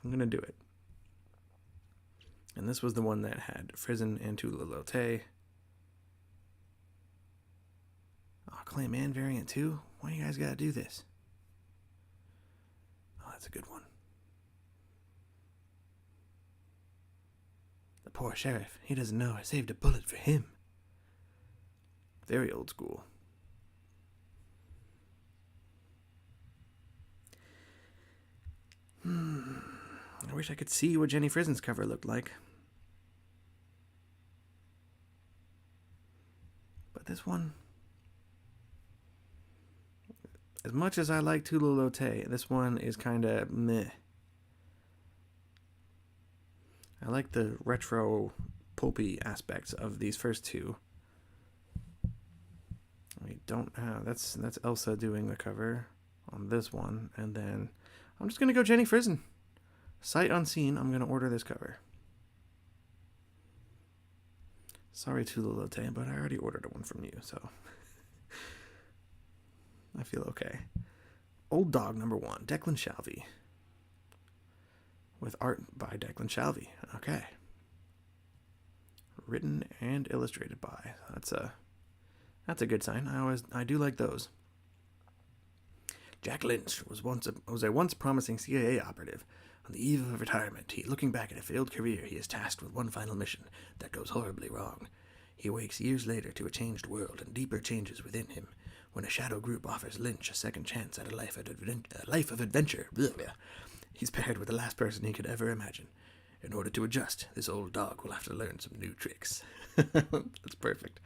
going to do it. And this was the one that had Frizen and Tula Lote. Oh, Clayman variant too? Why do you guys got to do this? Oh, that's a good one. The poor sheriff. He doesn't know I saved a bullet for him. Very old school. I wish I could see what Jenny Frizen's cover looked like. But this one, as much as I like Tula Lote, this one is kind of meh. I like the retro pulpy aspects of these first two. We don't have, that's Elsa doing the cover on this one, and then I'm just gonna go Jenny Frizen. Sight unseen, I'm gonna order this cover. Sorry, Tula Lote, but I already ordered one from you, so I feel okay. Old Dog #1, Declan Shalvey. With art by Declan Shalvey. Okay. Written and illustrated by. That's a good sign. I do like those. Jack Lynch was a once promising CIA operative. On the eve of retirement, looking back at a failed career, he is tasked with one final mission that goes horribly wrong. He awakes years later to a changed world and deeper changes within him. When a shadow group offers Lynch a second chance at a life of adventure, he's paired with the last person he could ever imagine. In order to adjust, this old dog will have to learn some new tricks. That's perfect.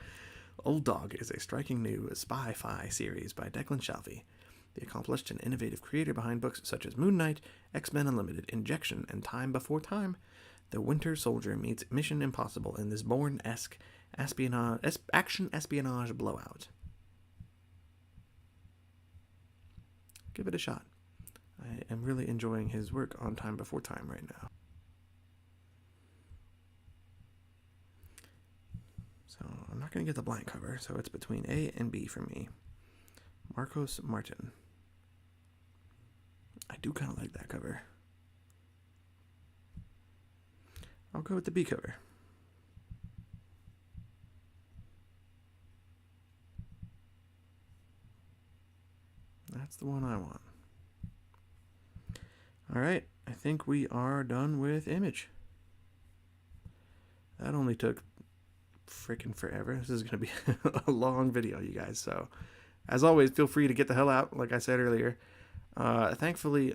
Old Dog is a striking new spy-fi series by Declan Shalvey, the accomplished and innovative creator behind books such as Moon Knight, X-Men Unlimited, Injection, and Time Before Time. The Winter Soldier meets Mission Impossible in this Bourne-esque action espionage blowout. Give it a shot. I am really enjoying his work on Time Before Time right now. So I'm not going to get the blank cover, so it's between A and B for me. Marcos Martin. I do kind of like that cover. I'll go with the B cover. That's the one I want. Alright, I think we are done with Image. That only took freaking forever. This is going to be a long video, you guys. So, as always, feel free to get the hell out, like I said earlier. Thankfully,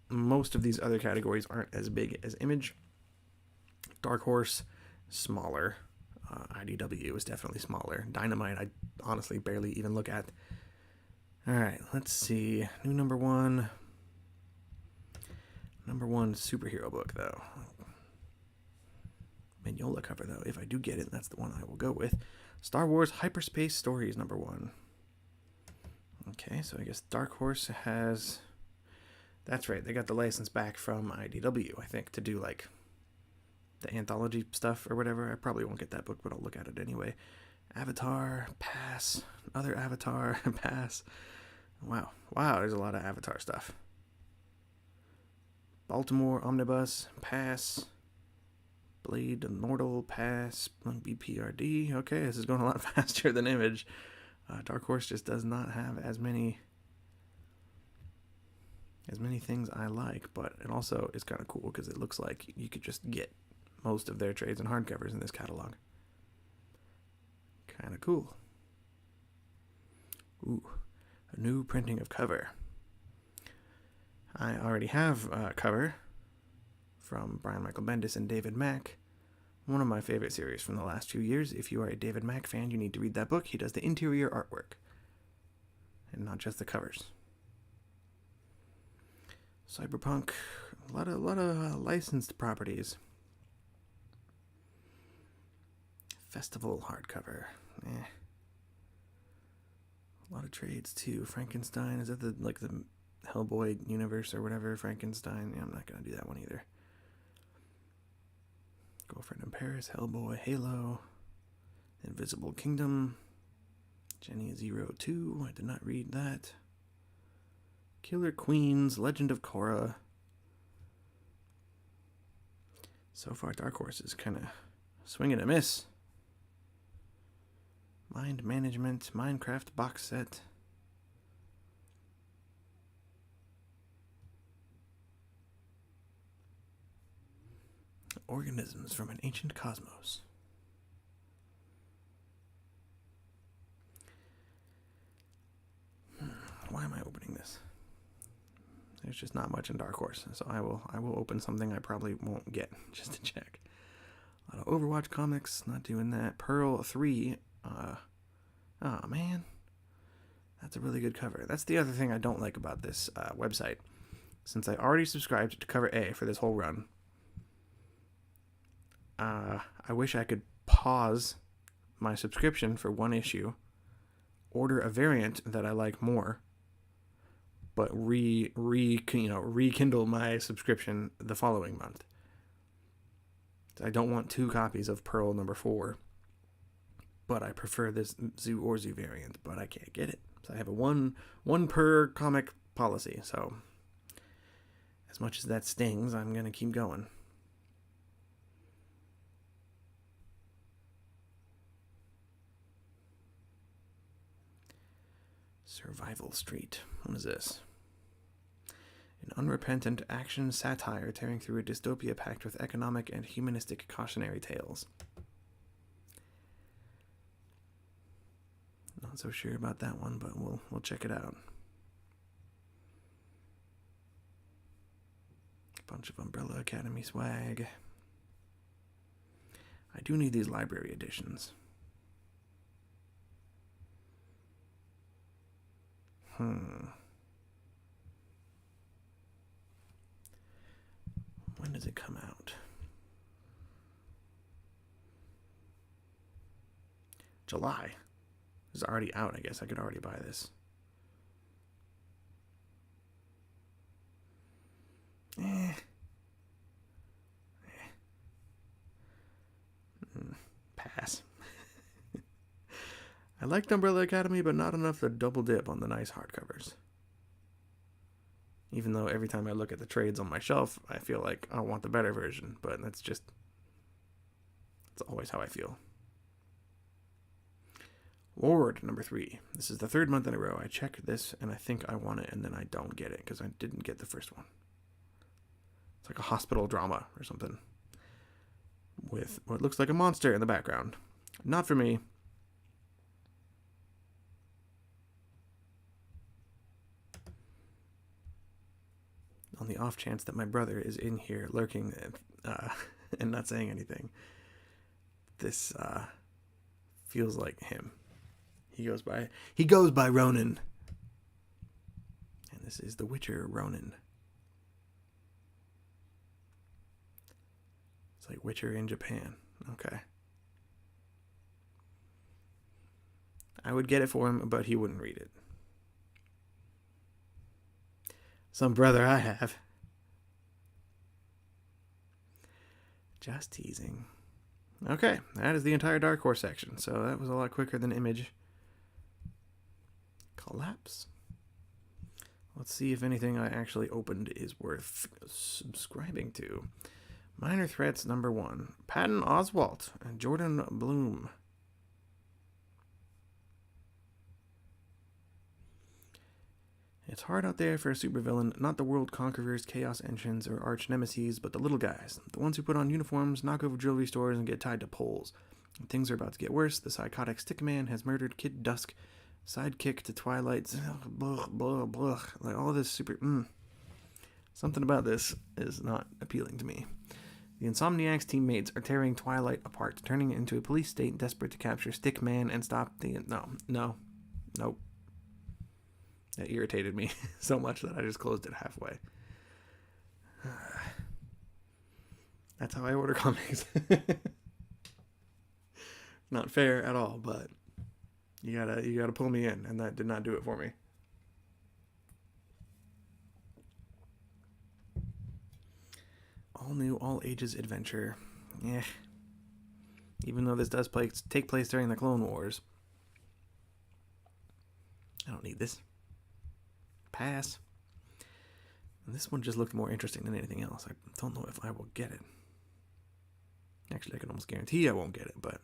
most of these other categories aren't as big as Image. Dark Horse, smaller. IDW is definitely smaller. Dynamite, I honestly barely even look at. Alright, let's see. New number one. Number one superhero book, though. Mignola cover, though. If I do get it, that's the one I will go with. Star Wars Hyperspace Stories, number one. Okay, so I guess Dark Horse has... That's right, they got the license back from IDW, I think, to do, like, the anthology stuff or whatever. I probably won't get that book, but I'll look at it anyway. Avatar, pass. Another Avatar, pass. Wow, there's a lot of Avatar stuff. Baltimore Omnibus, pass. Blade Immortal, pass. BPRD, okay, this is going a lot faster than Image. Dark Horse just does not have as many things I like, but it also is kind of cool because it looks like you could just get most of their trades and hardcovers in this catalog. Kind of cool. Ooh, a new printing of Cover. I already have a cover from Brian Michael Bendis and David Mack. One of my favorite series from the last few years. If you are a David Mack fan, you need to read that book. He does the interior artwork and not just the covers. Cyberpunk, a lot of licensed properties. Festival hardcover. A lot of trades too. Frankenstein, is that the Hellboy universe or whatever? Frankenstein. Yeah, I'm not gonna do that one either. Girlfriend in Paris, Hellboy, Halo, Invisible Kingdom, Genies 02. I did not read that. Killer Queens, Legend of Korra. So far, Dark Horse is kind of swing and a miss. Mind Management, Minecraft box set. Organisms from an Ancient Cosmos. Why am I opening this? There's just not much in Dark Horse, so I will open something I probably won't get just to check. A lot of Overwatch comics, not doing that. Pearl 3. Oh man, that's a really good cover. That's the other thing I don't like about this website. Since I already subscribed to Cover A for this whole run, I wish I could pause my subscription for one issue, order a variant that I like more, but rekindle my subscription the following month. I don't want 2 copies of Pearl number 4, but I prefer this Zoo variant, but I can't get it. So I have a one per comic policy. So as much as that stings, I'm gonna keep going. Survival Street. What is this? An unrepentant action satire tearing through a dystopia packed with economic and humanistic cautionary tales. Not so sure about that one, but we'll check it out. A bunch of Umbrella Academy swag. I do need these library editions. When does it come out? July. It's already out, I guess. I could already buy this. Pass. I liked Umbrella Academy, but not enough to double dip on the nice hardcovers. Even though every time I look at the trades on my shelf, I feel like I want the better version, but that's just It's always how I feel. Lord, number 3. This is the 3rd month in a row. I check this, and I think I want it, and then I don't get it, because I didn't get the first one. It's like a hospital drama or something, with what looks like a monster in the background. Not for me. On the off chance that my brother is in here lurking and not saying anything, this feels like him. He goes by Ronin. And this is The Witcher Ronin. It's like Witcher in Japan. Okay. I would get it for him, but he wouldn't read it. Some brother I have. Just teasing. Okay, that is the entire Dark Horse section. So that was a lot quicker than Image. Collapse. Let's see if anything I actually opened is worth subscribing to. Minor Threats number 1. Patton Oswalt and Jordan Bloom. It's hard out there for a supervillain, not the world conquerors, chaos engines, or arch nemesis, but the little guys. The ones who put on uniforms, knock over jewelry stores, and get tied to poles. Things are about to get worse. The psychotic Stickman has murdered Kid Dusk, sidekick to Twilight's... Blah, blah, blah. Like all this super... Something about this is not appealing to me. The Insomniacs teammates are tearing Twilight apart, turning it into a police state desperate to capture Stickman and stop the... Nope. That irritated me so much that I just closed it halfway. That's how I order comics. Not fair at all, but you gotta pull me in, and that did not do it for me. All new, all ages adventure. Yeah. Even though this does take place during the Clone Wars. I don't need this. Pass. And this one just looked more interesting than anything else. I don't know if I will get it. Actually, I can almost guarantee I won't get it, but...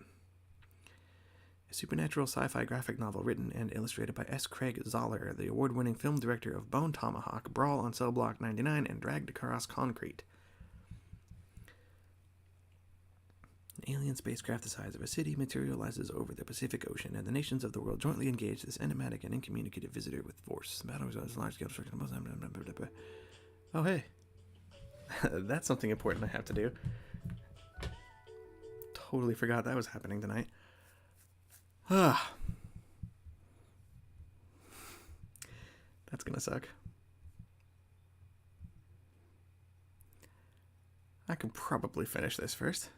A supernatural sci-fi graphic novel written and illustrated by S. Craig Zoller, the award-winning film director of Bone Tomahawk, Brawl on Cell Block 99, and Dragged Across Concrete. An alien spacecraft the size of a city materializes over the Pacific Ocean, and the nations of the world jointly engage this enigmatic and incommunicative visitor with force. Battle results large-scale destruction. Oh, hey. That's something important I have to do. Totally forgot that was happening tonight. That's gonna suck. I could probably finish this first.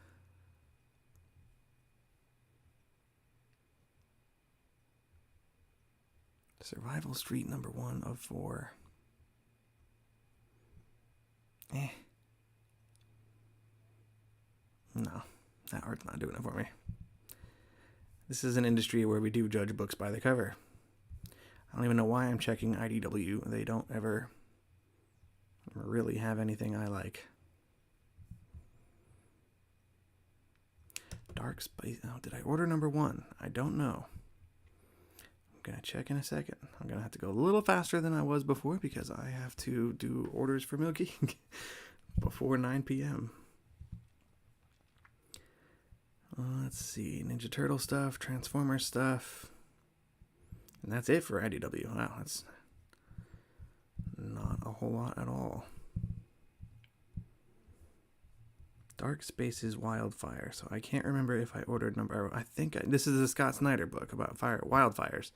Survival Street number 1 of 4. No, that art's not doing it for me. This is an industry where we do judge books by the cover. I don't even know why I'm checking IDW. They don't ever really have anything I like. Dark Space. Oh, did I order number 1? I don't know. I'm going to check in a second. I'm going to have to go a little faster than I was before because I have to do orders for Milky before 9 p.m. Let's see. Ninja Turtle stuff, Transformer stuff. And that's it for IDW. Wow, that's not a whole lot at all. Dark Spaces Wildfire. So I can't remember if I ordered number... I think this is a Scott Snyder book about wildfires.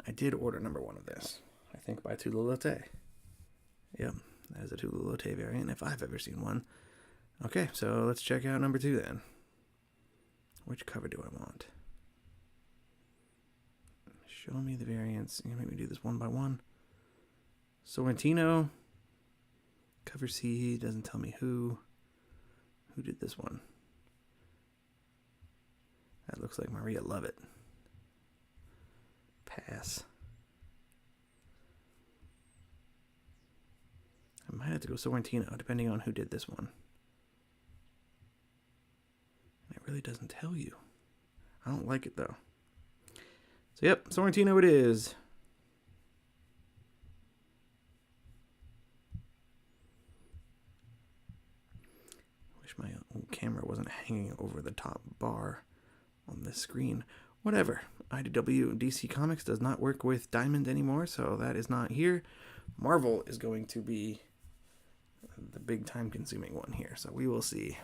I did order number 1 of this. I think by Tulalote. Yep, that is a Tulalote variant if I've ever seen one. Okay, so let's check out number 2 then. Which cover do I want? Show me the variants. You make me do this one by one. Sorrentino. Cover C doesn't tell me who. Who did this one? That looks like Maria Lovett. Pass. I might have to go Sorrentino, depending on who did this one. really doesn't tell you. I don't like it, though. So, yep, Sorrentino it is. Wish my old camera wasn't hanging over the top bar on this screen. Whatever. IDW DC Comics does not work with Diamond anymore, so that is not here. Marvel is going to be the big time-consuming one here, so we will see.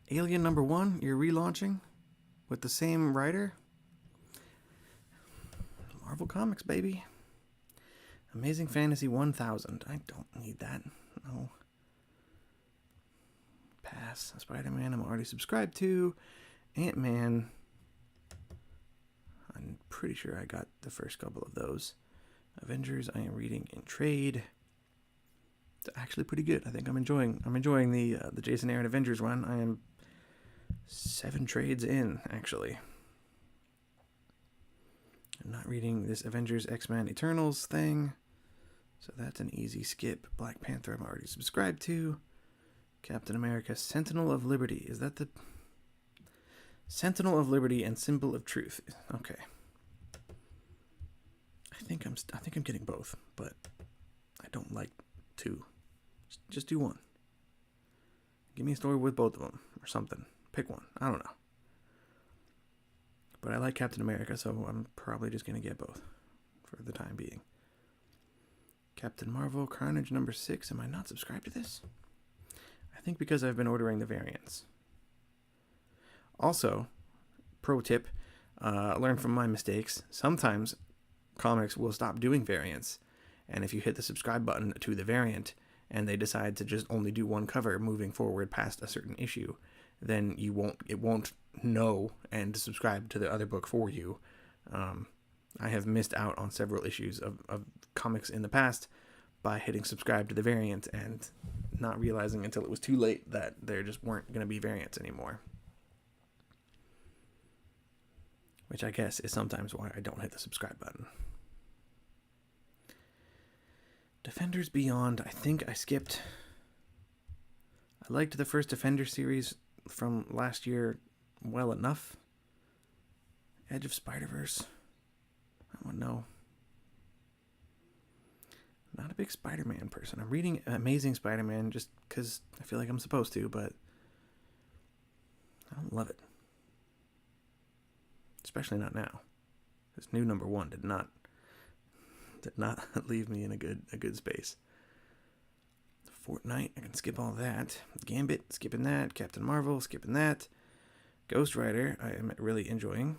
Alien #1, you're relaunching with the same writer? Marvel Comics, baby. Amazing Fantasy 1000. I don't need that. No. Pass. Spider-Man, I'm already subscribed to. Ant-Man. I'm pretty sure I got the first couple of those. Avengers, I am reading in trade. It's actually pretty good. I think I'm enjoying the Jason Aaron Avengers run. I am 7 trades in, actually. I'm not reading this Avengers X-Men Eternals thing, so that's an easy skip. Black Panther I'm already subscribed to. Captain America Sentinel of Liberty. Is that the Sentinel of Liberty and Symbol of Truth? Okay. I think I'm getting both, but I don't like 2. Just do one. Give me a story with both of them or something. Pick one. I don't know. But I like Captain America, so I'm probably just going to get both for the time being. Captain Marvel, Carnage #6. Am I not subscribed to this? I think because I've been ordering the variants. Also, pro tip, learn from my mistakes. Sometimes comics will stop doing variants, and if you hit the subscribe button to the variant and they decide to just only do one cover moving forward past a certain issue, then it won't know and subscribe to the other book for you. I have missed out on several issues of comics in the past by hitting subscribe to the variant and not realizing until it was too late that there just weren't going to be variants anymore. Which I guess is sometimes why I don't hit the subscribe button. Defenders Beyond, I think I skipped. I liked the first Defender series from last year well enough. Edge of Spider-Verse. I don't know. Not a big Spider-Man person. I'm reading Amazing Spider-Man just because I feel like I'm supposed to, but I don't love it. Especially not now. This new #1 did not leave me in a good space. Fortnite, I can skip all that. Gambit, skipping that. Captain Marvel, skipping that. Ghost Rider, I am really enjoying.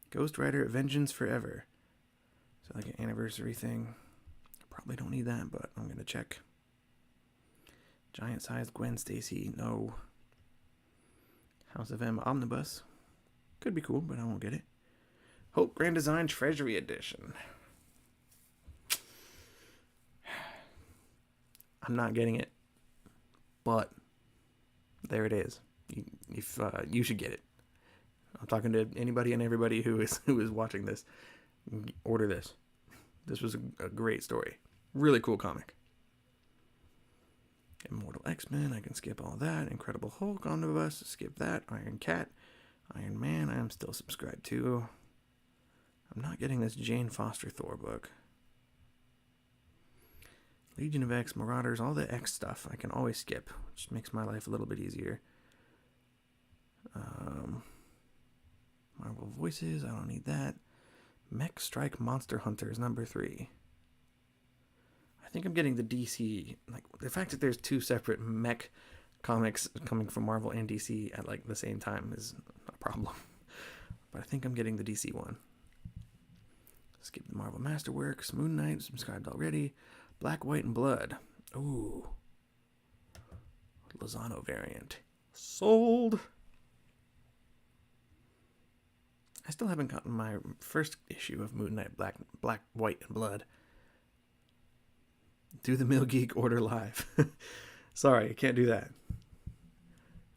Ghost Rider Vengeance Forever. So like an anniversary thing. Probably don't need that, but I'm going to check. Giant-sized Gwen Stacy, no. House of M Omnibus. Could be cool, but I won't get it. Hope Grand Design Treasury Edition. I'm not getting it, but there it is. You should get it. I'm talking to anybody and everybody who is watching this. Order this. This was a great story. Really cool comic. Immortal X-Men, I can skip all that. Incredible Hulk Omnibus, skip that. Iron Cat, Iron Man, I am still subscribed to. I'm not getting this Jane Foster Thor book. Legion of X, Marauders, all the X stuff I can always skip, which makes my life a little bit easier. Marvel Voices, I don't need that. Mech Strike Monster Hunters #3. I think I'm getting the DC, like the fact that there's 2 separate mech comics coming from Marvel and DC at like the same time is a problem. But I think I'm getting the DC one. Skip the Marvel Masterworks, Moon Knight, subscribed already. Black, White, and Blood. Ooh. Lozano variant. Sold. I still haven't gotten my first issue of Moon Knight, Black, White, and Blood. Do the Mill Geek order live. Sorry, I can't do that.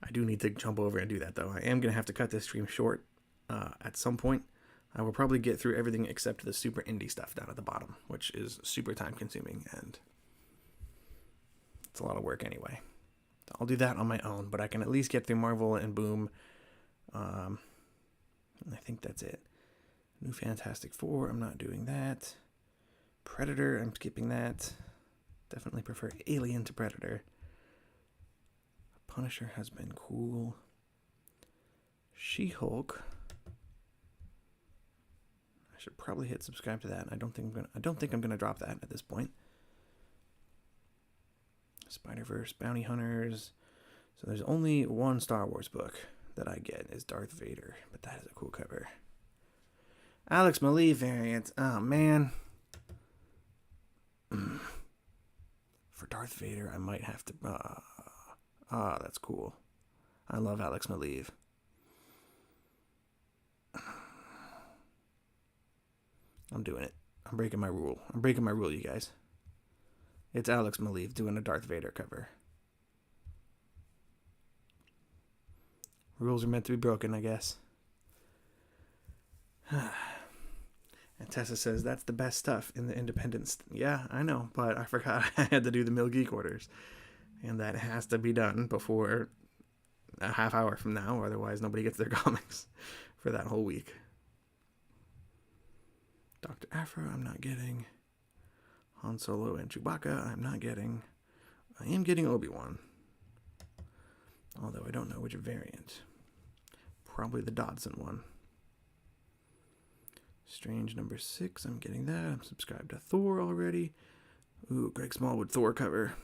I do need to jump over and do that, though. I am going to have to cut this stream short at some point. I will probably get through everything except the super indie stuff down at the bottom, which is super time consuming, and it's a lot of work anyway. I'll do that on my own, but I can at least get through Marvel and Boom. I think that's it. New Fantastic Four, I'm not doing that. Predator, I'm skipping that. Definitely prefer Alien to Predator. Punisher has been cool. She-Hulk. I should probably hit subscribe to that. I don't think I'm gonna drop that at this point. Spider-Verse, Bounty Hunters. So there's only one Star Wars book that I get is Darth Vader, but that is a cool cover. Alex Malee variant. Oh man. For Darth Vader, I might have to. That's cool. I love Alex Malee. I'm doing it. I'm breaking my rule. You guys. It's Alex Malee doing a Darth Vader cover. Rules are meant to be broken, I guess. And Tessa says, that's the best stuff in the Independence. Yeah, I know, but I forgot I had to do the Mill Geek orders. And that has to be done before a half hour from now, otherwise nobody gets their comics for that whole week. Dr. Aphra, I'm not getting. Han Solo and Chewbacca, I'm not getting. I am getting Obi-Wan. Although I don't know which variant. Probably the Dodson one. Strange number 6, I'm getting that. I'm subscribed to Thor already. Ooh, Greg Smallwood Thor cover.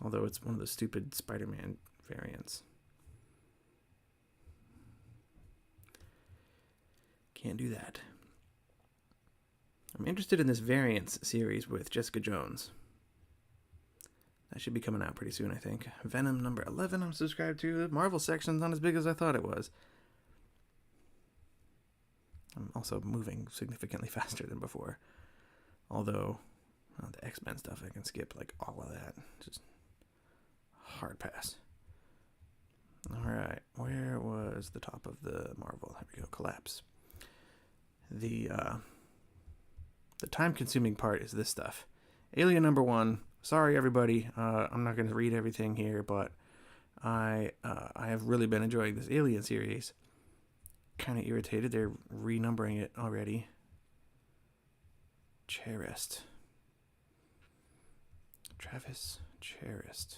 Although it's one of the stupid Spider-Man variants. Can't do that. I'm interested in this variants series with Jessica Jones. That should be coming out pretty soon, I think. Venom number 11 I'm subscribed to. The Marvel section's not as big as I thought it was. I'm also moving significantly faster than before. Although, the X-Men stuff, I can skip like all of that. Just hard pass. Alright, where was the top of the Marvel? There we go, collapse. The time-consuming part is this stuff. Alien number 1. Sorry, everybody. I'm not going to read everything here, but I have really been enjoying this Alien series. Kind of irritated. They're renumbering it already. Charest. Travis Charest.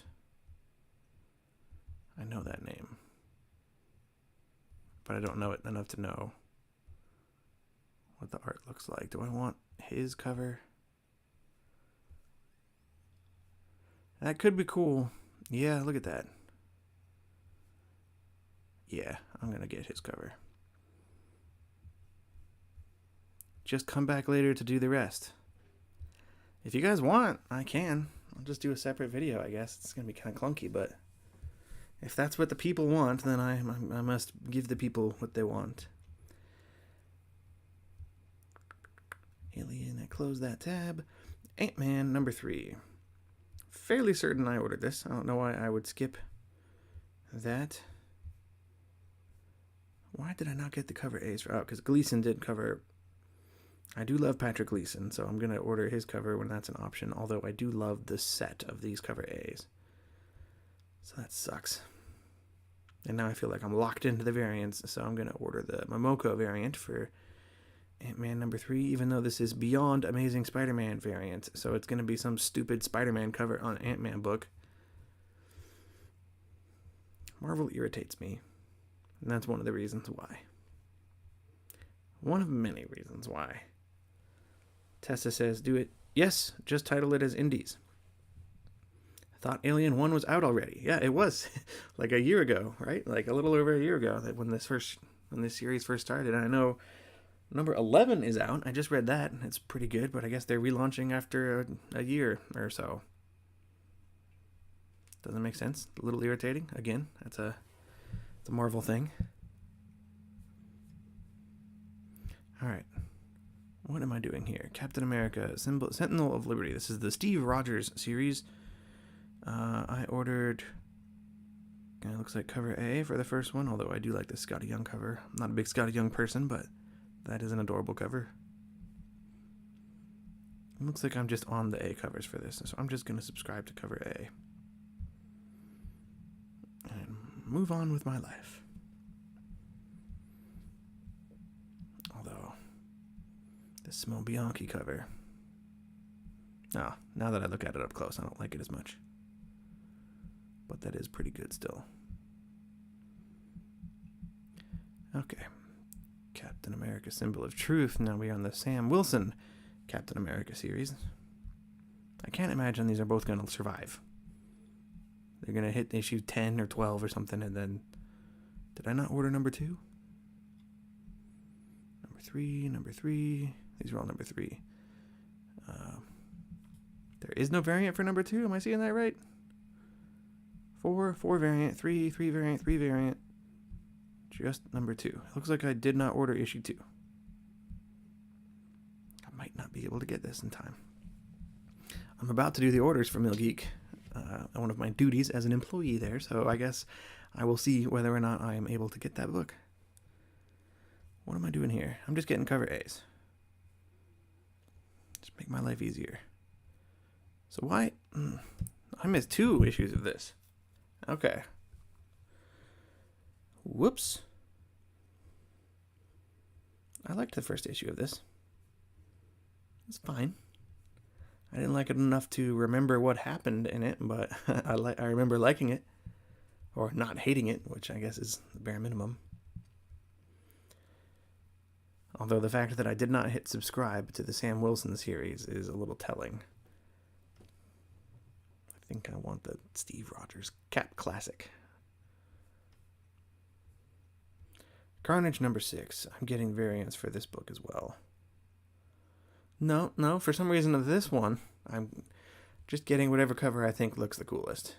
I know that name. But I don't know it enough to know what the art looks like. Do I want his cover? That could be cool. Yeah, look at that. Yeah, I'm going to get his cover. Just come back later to do the rest. If you guys want, I can. I'll just do a separate video, I guess. It's going to be kind of clunky, but if that's what the people want, then I must give the people what they want. Alien, I close that tab. Ant-Man number 3. Fairly certain I ordered this. I don't know why I would skip that. Why did I not get the cover A's? Oh, because Gleason did cover. I do love Patrick Gleason, so I'm going to order his cover when that's an option, although I do love the set of these cover A's. So that sucks. And now I feel like I'm locked into the variants, so I'm going to order the Momoko variant for Ant-Man number 3, even though this is beyond Amazing Spider-Man variant, so it's going to be some stupid Spider-Man cover on Ant-Man book. Marvel irritates me, and that's one of the reasons why. One of many reasons why. Tessa says, do it. Yes, just title it as Indies. I thought Alien 1 was out already. Yeah, it was. Like a year ago, right? Like a little over a year ago that when this series first started. And I know number 11 is out. I just read that. It's pretty good, but I guess they're relaunching after a year or so. Doesn't make sense. A little irritating. Again, it's a Marvel thing. All right. What am I doing here? Captain America, Sentinel of Liberty. This is the Steve Rogers series. I ordered, it looks like cover A for the first one, although I do like the Scotty Young cover. I'm not a big Scotty Young person, but that is an adorable cover. It looks like I'm just on the A covers for this, so I'm just going to subscribe to cover A. move on with my life. Although, the Simone Bianchi cover, now that I look at it up close, I don't like it as much. But that is pretty good still. Okay. Captain America, Symbol of Truth. Now we're on the Sam Wilson Captain America series. I can't imagine these are both going to survive. They're going to hit issue 10 or 12 or something, and then... Did I not order number 2? Number 3. These are all number 3. There is no variant for number 2. Am I seeing that right? 4 variant, 3 variant, 3 variant. Just number 2. It looks like I did not order issue 2. I might not be able to get this in time. I'm about to do the orders for Mill Geek. One of my duties as an employee there, so I guess I will see whether or not I am able to get that book. What am I doing here? I'm just getting cover A's. Just make my life easier. So why? I missed 2 issues of this. Okay. Whoops. I liked the first issue of this. It's fine. I didn't like it enough to remember what happened in it, but I remember liking it. Or not hating it, which I guess is the bare minimum. Although the fact that I did not hit subscribe to the Sam Wilson series is a little telling. I think I want the Steve Rogers Cap Classic. Carnage number 6. I'm getting variants for this book as well. No, for some reason of this one, I'm just getting whatever cover I think looks the coolest.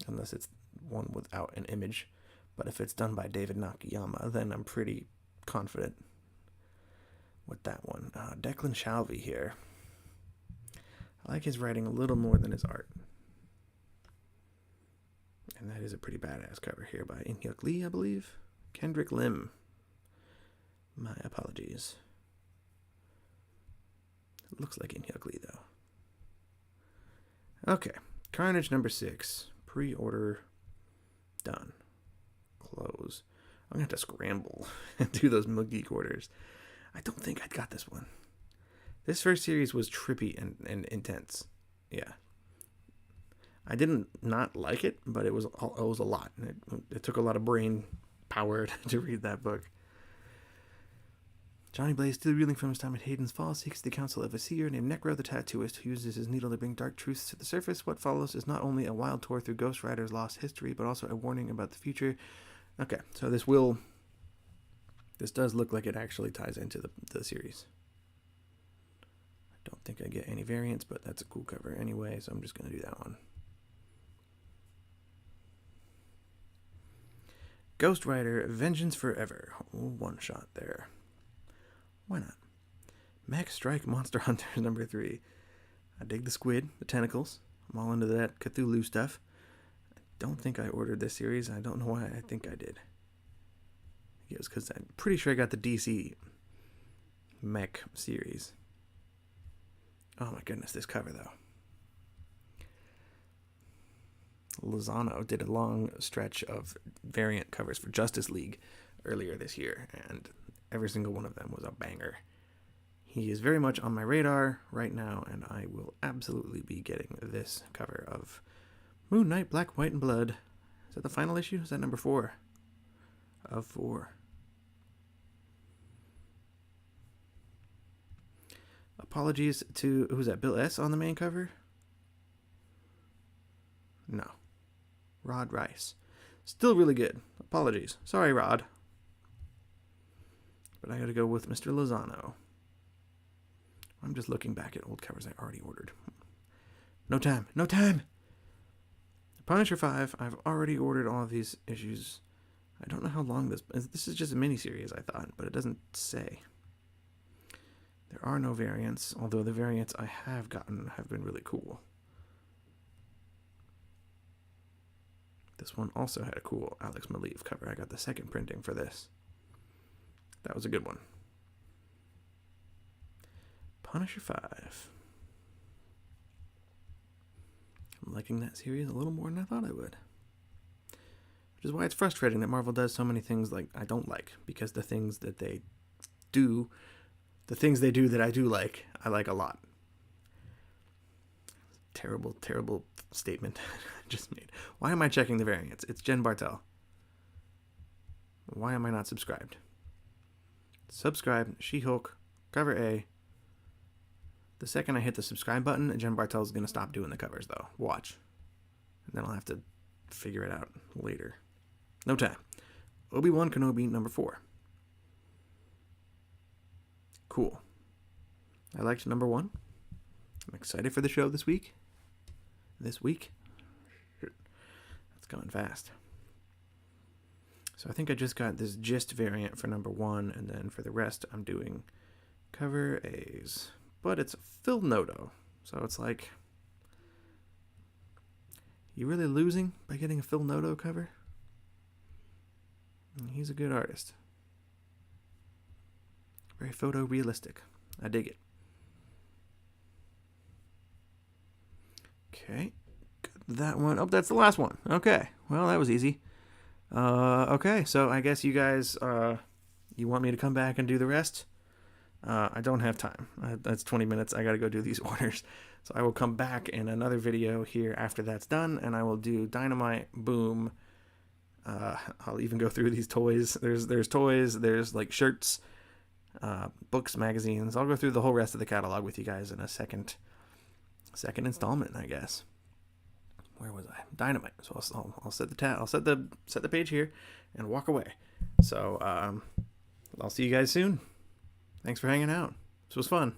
Unless it's one without an image. But if it's done by David Nakayama, then I'm pretty confident with that one. Declan Shalvey here. I like his writing a little more than his art. And that is a pretty badass cover here by In-Hyuk Lee, I believe. Kendrick Lim. My apologies. It looks like In-Hyuk Lee, though. Okay. Carnage number 6. Pre-order done. Close. I'm going to have to scramble and do those Mug Geek orders. I don't think I'd got this one. This first series was trippy and intense. Yeah. I didn't not like it, but it was a lot. It took a lot of brain power to read that book. Johnny Blaze, still reeling from his time at Hayden's Fall, seeks the counsel of a seer named Necro the Tattooist, who uses his needle to bring dark truths to the surface. What follows is not only a wild tour through Ghost Rider's lost history, but also a warning about the future. Okay, so this does look like it actually ties into the series. I don't think I get any variants, but that's a cool cover anyway, so I'm just going to do that one. Ghost Rider, Vengeance Forever. One shot there. Why not? Mech Strike Monster Hunters number 3. I dig the squid, the tentacles. I'm all into that Cthulhu stuff. I don't think I ordered this series. I don't know why I think I did. It was because I'm pretty sure I got the DC Mech series. Oh my goodness, this cover though. Lozano did a long stretch of variant covers for Justice League earlier this year, and every single one of them was a banger. He is very much on my radar right now, and I will absolutely be getting this cover of Moon Knight, Black, White, and Blood. Is that the final issue? Is that number 4? Of 4. Apologies to, who's that, Bill S. on the main cover? No. Rod Rice. Still really good. Apologies. Sorry, Rod. But I gotta go with Mr. Lozano. I'm just looking back at old covers I already ordered. No time. No time! Punisher 5. I've already ordered all of these issues. I don't know how long this is just a miniseries, I thought, but it doesn't say. There are no variants, although the variants I have gotten have been really cool. This one also had a cool Alex Maleev cover. I got the second printing for this. That was a good one. Punisher 5. I'm liking that series a little more than I thought I would. Which is why it's frustrating that Marvel does so many things like I don't like, because the things that they do, that I do like, I like a lot. Terrible, terrible statement I just made. Why am I checking the variants? It's Jen Bartel. Why am I not subscribed? Subscribe, She-Hulk, cover A. The second I hit the subscribe button, Jen Bartel is going to stop doing the covers, though. Watch. And then I'll have to figure it out later. No time. Obi-Wan Kenobi, number 4. Cool. I liked number 1. I'm excited for the show this week. That's going fast. So I think I just got this gist variant for number 1, and then for the rest I'm doing cover A's. But it's Phil Noto, so it's like, you really losing by getting a Phil Noto cover? He's a good artist. Very photorealistic. I dig it. Okay, that one. Oh, that's the last one. Okay, well, that was easy. Okay, so I guess you guys, you want me to come back and do the rest? I don't have time. That's 20 minutes. I gotta go do these orders. So I will come back in another video here after that's done, and I will do Dynamite, Boom. I'll even go through these toys. There's toys, there's like shirts, books, magazines. I'll go through the whole rest of the catalog with you guys in a second installment, I guess. Where was I? Dynamite. So I'll set the page here and walk away. So I'll see you guys soon. Thanks for hanging out. This was fun.